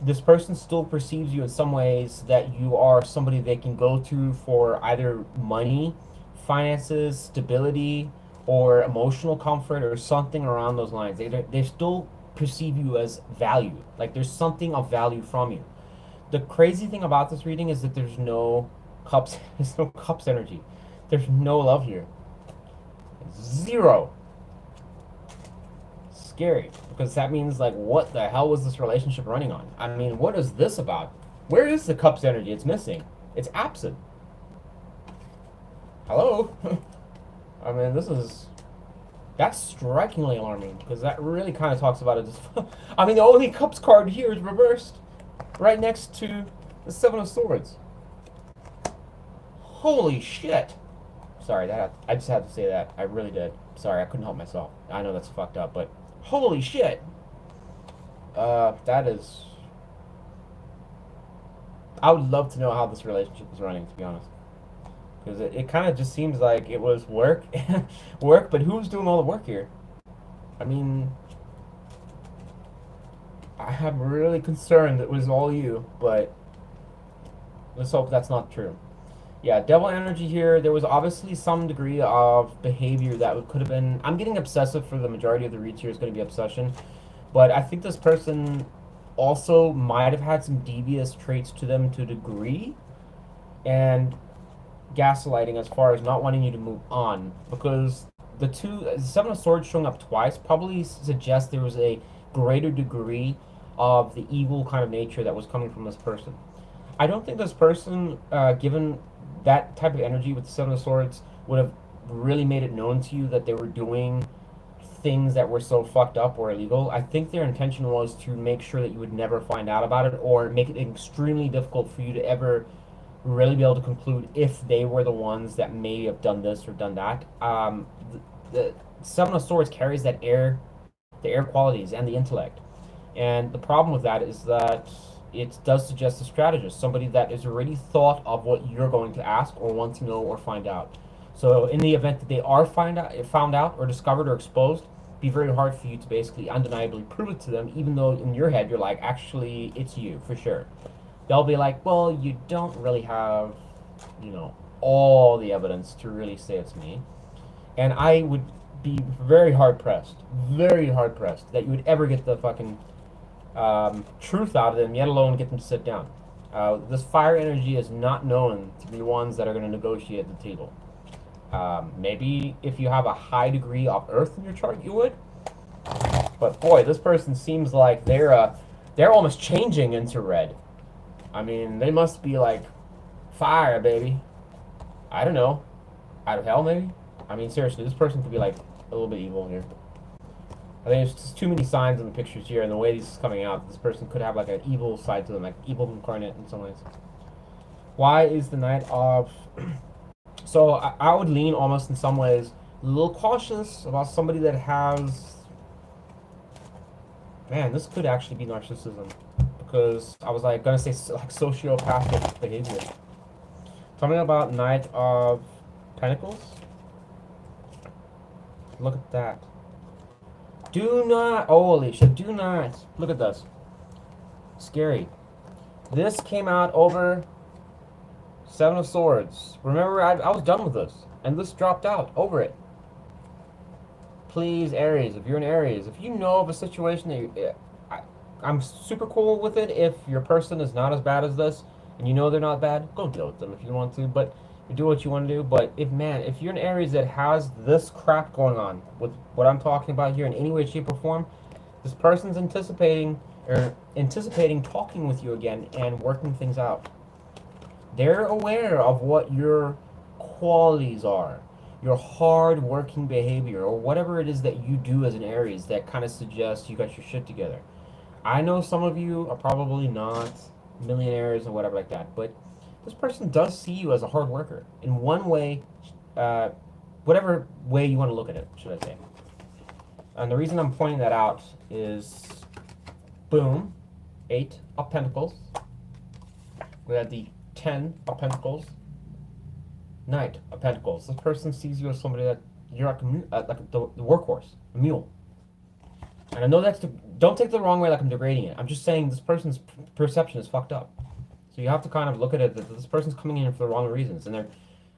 this person still perceives you in some ways that you are somebody they can go to for either money, finances, stability, or emotional comfort, or something around those lines. They still perceive you as value. Like there's something of value from you. The crazy thing about this reading is that there's no cups. There's no cups energy. There's no love here. Zero. Scary, because that means, like, what the hell was this relationship running on? I mean, what is this about? Where is the cups energy? It's missing. It's absent. Hello? I mean, that's strikingly alarming, because that really kind of talks about it. I mean, the only cups card here is reversed, right next to the Seven of Swords. Holy shit. Sorry, I just had to say that. I really did. Sorry, I couldn't help myself. I know that's fucked up, but holy shit. That is... I would love to know how this relationship is running, to be honest. Because it kind of just seems like it was work, but who's doing all the work here? I mean, I'm really concerned that it was all you, but let's hope that's not true. Yeah, devil energy here. There was obviously some degree of behavior that could have been... I'm getting obsessive for the majority of the reads here. Is going to be obsession. But I think this person also might have had some devious traits to them to a degree, and gaslighting as far as not wanting you to move on, because the Seven of Swords showing up twice probably suggests there was a greater degree of the evil kind of nature that was coming from this person. I don't think this person, given that type of energy with the Seven of Swords, would have really made it known to you that they were doing things that were so fucked up or illegal. I think their intention was to make sure that you would never find out about it, or make it extremely difficult for you to ever really be able to conclude if they were the ones that may have done this or done that. The Seven of Swords carries that air, the air qualities and the intellect. And the problem with that is that it does suggest a strategist, somebody that has already thought of what you're going to ask or want to know or find out. So in the event that they are found out or discovered or exposed, it'd be very hard for you to basically undeniably prove it to them, even though in your head you're like, actually, it's you for sure. They'll be like, well, you don't really have, all the evidence to really say it's me. And I would be very hard pressed that you would ever get the fucking truth out of them, yet alone get them to sit down. This fire energy is not known to be ones that are going to negotiate at the table. Maybe if you have a high degree of earth in your chart, you would. But boy, this person seems like they're almost changing into red. I mean, they must be like fire, baby. I don't know. Out of hell, maybe? I mean, seriously, this person could be like a little bit evil here. I think there's just too many signs in the pictures here, and the way this is coming out, this person could have like an evil side to them, like evil incarnate in some ways. Why is the Knight of... So I would lean almost in some ways a little cautious about somebody that has... Man, this could actually be narcissism. Because I was like gonna say like sociopathic behavior. Tell me about Knight of Pentacles. Look at that. Do not, holy shit, do not. Look at this. Scary. This came out over Seven of Swords. Remember, I was done with this. And this dropped out over it. Please, Aries, if you're an Aries, if you know of a situation that I'm super cool with it if your person is not as bad as this, and you know they're not bad, go deal with them if you want to, but you do what you want to do. But if you're an Aries that has this crap going on with what I'm talking about here in any way, shape, or form, this person's anticipating talking with you again and working things out. They're aware of what your qualities are, your hard-working behavior, or whatever it is that you do as an Aries that kind of suggests you got your shit together. I know some of you are probably not millionaires or whatever like that, but this person does see you as a hard worker in one way, whatever way you want to look at it, should I say. And the reason I'm pointing that out is, boom, 8 of Pentacles. We had the 10 of Pentacles, Knight of Pentacles. This person sees you as somebody that you're like the workhorse, a mule. And I know don't take it the wrong way like I'm degrading it. I'm just saying this person's perception is fucked up. So you have to kind of look at it that this person's coming in for the wrong reasons. And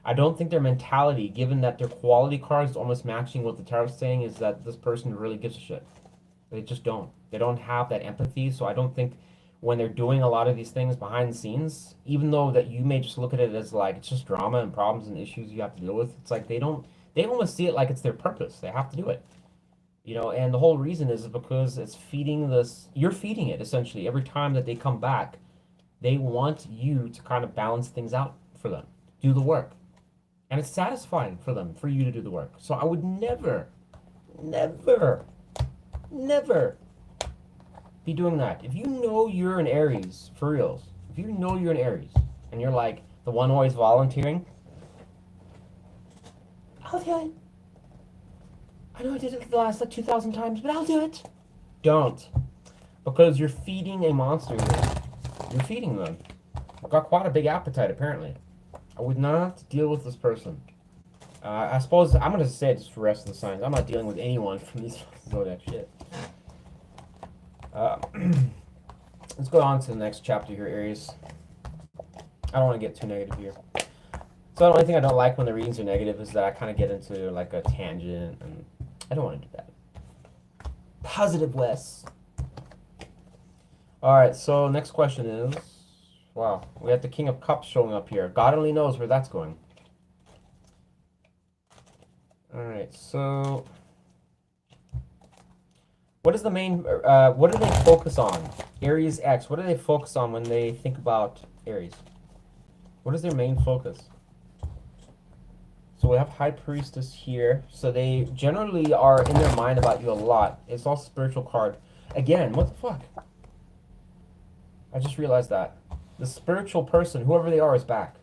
I don't think their mentality, given that their quality card is almost matching what the tarot's saying, is that this person really gives a shit. They just don't. They don't have that empathy. So I don't think when they're doing a lot of these things behind the scenes, even though that you may just look at it as like it's just drama and problems and issues you have to deal with, it's like they almost see it like it's their purpose. They have to do it. And the whole reason is because it's feeding this, you're feeding it essentially. Every time that they come back, they want you to kind of balance things out for them, do the work. And it's satisfying for them, for you to do the work. So I would never, never, never be doing that. If you know you're an Aries, for reals, if you know you're an Aries, and you're like the one always volunteering, I'll do it. I know I did it the last 2,000 times, but I'll do it. Don't. Because you're feeding a monster here. You're feeding them. I've got quite a big appetite, apparently. I would not deal with this person. I suppose I'm going to say it just for the rest of the signs. I'm not dealing with anyone from these Zodiac shit. Let's go on to the next chapter here, Aries. I don't want to get too negative here. So the only thing I don't like when the readings are negative is that I kind of get into like a tangent, and I don't want to do that. Positive Wes. All right, so next question is, wow, we have the King of Cups showing up here. God only knows where that's going. All right, so what is the main, what do they focus on? Aries X, what do they focus on when they think about Aries? What is their main focus? So we have High Priestess here. So they generally are in their mind about you a lot. It's all spiritual card. Again, what the fuck? I just realized that. The spiritual person, whoever they are, is back.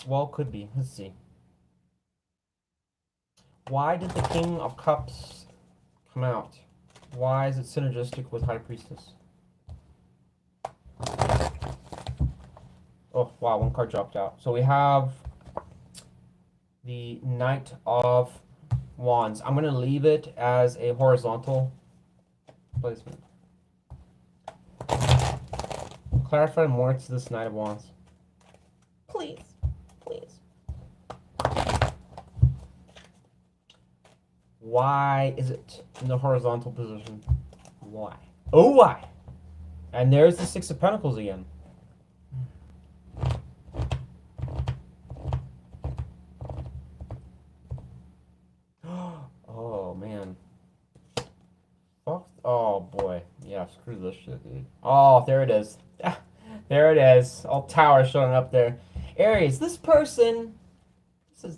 Well, could be. Let's see. Why did the King of Cups come out? Why is it synergistic with High Priestess? Oh, wow, one card dropped out. So we have the Knight of Wands. I'm going to leave it as a horizontal placement. Clarify more to this Knight of Wands. Please. Please. Why is it in the horizontal position? Why? Oh, why? And there's the Six of Pentacles again. Oh, man. Fuck. Oh, boy. Yeah, screw this shit, dude. Oh, there it is. There it is. All tower showing up there. Aries, this person,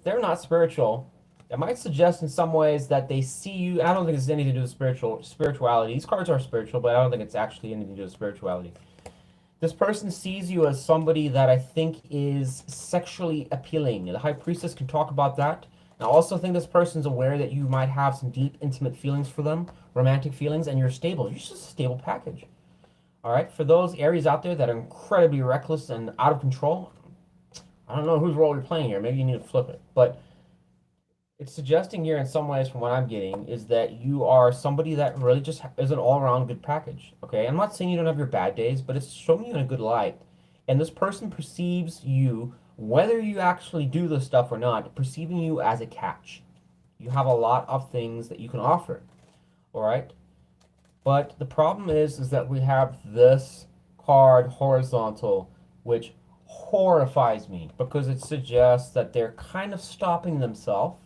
they're not spiritual. It might suggest in some ways that they see you. I don't think it's anything to do with spirituality. These cards are spiritual, but I don't think it's actually anything to do with spirituality. This person sees you as somebody that I think is sexually appealing. The High Priestess can talk about that. And I also think this person's aware that you might have some deep, intimate feelings for them, romantic feelings, and you're stable. You're just a stable package. All right? For those Aries out there that are incredibly reckless and out of control, I don't know whose role you're playing here. Maybe you need to flip it. But it's suggesting here in some ways from what I'm getting is that you are somebody that really just is an all-around good package. Okay, I'm not saying you don't have your bad days, but it's showing you in a good light. And this person perceives you, whether you actually do this stuff or not, perceiving you as a catch. You have a lot of things that you can offer. All right, but the problem is that we have this card horizontal, which horrifies me because it suggests that they're kind of stopping themselves.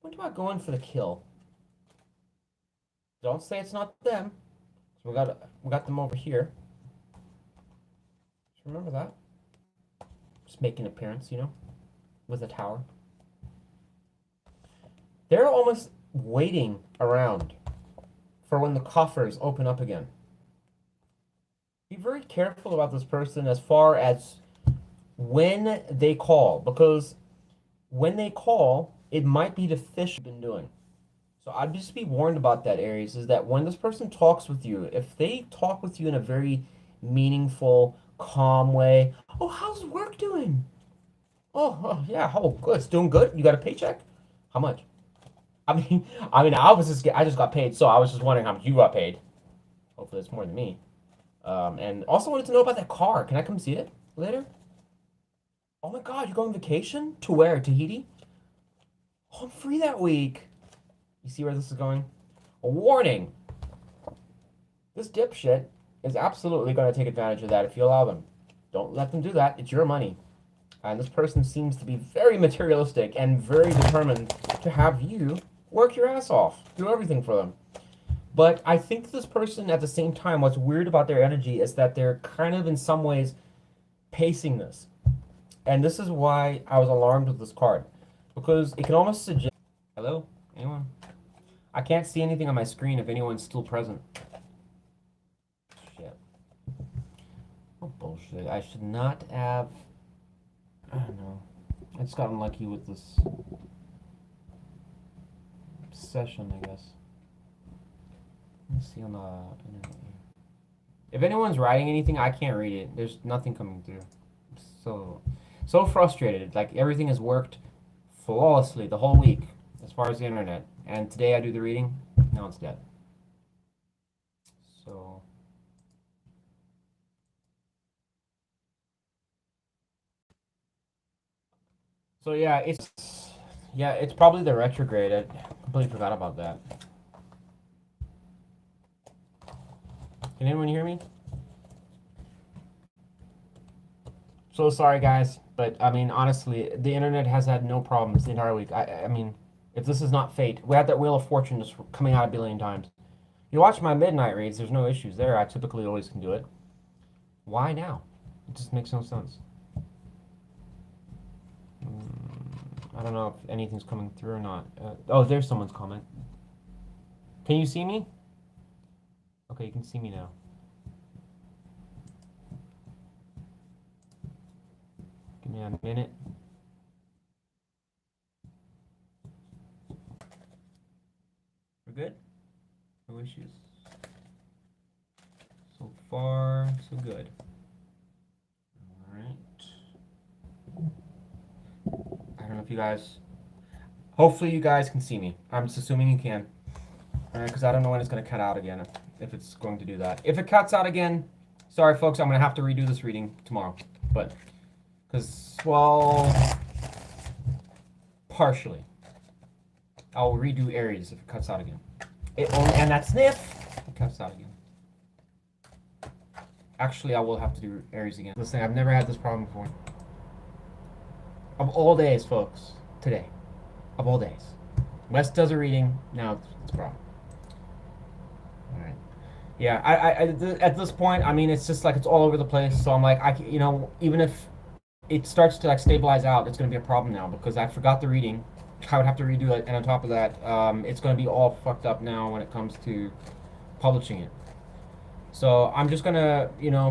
When do I go in for the kill? Don't say it's not them. So we got them over here. Just remember that. Just make an appearance, you know, with a tower. They're almost waiting around for when the coffers open up again. Be very careful about this person as far as when they call, because when they call, it might be the fish you've been doing. So I'd just be warned about that, Aries, is that when this person talks with you, if they talk with you in a very meaningful, calm way, oh, how's work doing? Oh, yeah, oh, good, it's doing good. You got a paycheck? How much? I just got paid, so I was just wondering how much you got paid. Hopefully, it's more than me. And also wanted to know about that car. Can I come see it later? Oh my God, you're going on vacation? To where? Tahiti? Oh, I'm free that week. You see where this is going? A warning. This dipshit is absolutely going to take advantage of that if you allow them. Don't let them do that. It's your money. And this person seems to be very materialistic and very determined to have you work your ass off. Do everything for them. But I think this person, at the same time, what's weird about their energy is that they're kind of in some ways pacing this. And this is why I was alarmed with this card. Because it can almost suggest... Hello? Anyone? I can't see anything on my screen if anyone's still present. Shit. Oh, bullshit. I should not have... I don't know. I just got unlucky with this session, I guess. Let me see on the internet here. If anyone's writing anything, I can't read it. There's nothing coming through. I'm so frustrated. Like, everything has worked flawlessly the whole week as far as the internet. And today I do the reading. Now it's dead. So yeah, Yeah, it's probably the retrograde. I completely forgot about that. Can anyone hear me? So sorry, guys, but I mean, honestly, the internet has had no problems the entire week. I mean, if this is not fate, we had that Wheel of Fortune just coming out a billion times. You watch my midnight reads, there's no issues there. I typically always can do it. Why now? It just makes no sense. I don't know if anything's coming through or not. Oh, there's someone's comment. Can you see me? Okay, you can see me now. Give me a minute. We're good? No issues. So far, so good. Alright. I don't know if you guys... Hopefully you guys can see me. I'm just assuming you can. Because I don't know when it's going to cut out again, if it's going to do that. If it cuts out again, sorry folks, I'm going to have to redo this reading tomorrow. But, because, well, partially. I'll redo Aries if it cuts out again. And that sniff, it cuts out again. Actually, I will have to do Aries again. Listen, I've never had this problem before. Of all days, folks, today. Of all days. Wes does a reading, now it's a problem. Alright. Yeah, at this point, I mean, it's just like it's all over the place. So I'm like, you know, even if it starts to like stabilize out, it's going to be a problem now because I forgot the reading. I would have to redo it, and on top of that, it's going to be all fucked up now when it comes to publishing it. So I'm just going to, you know,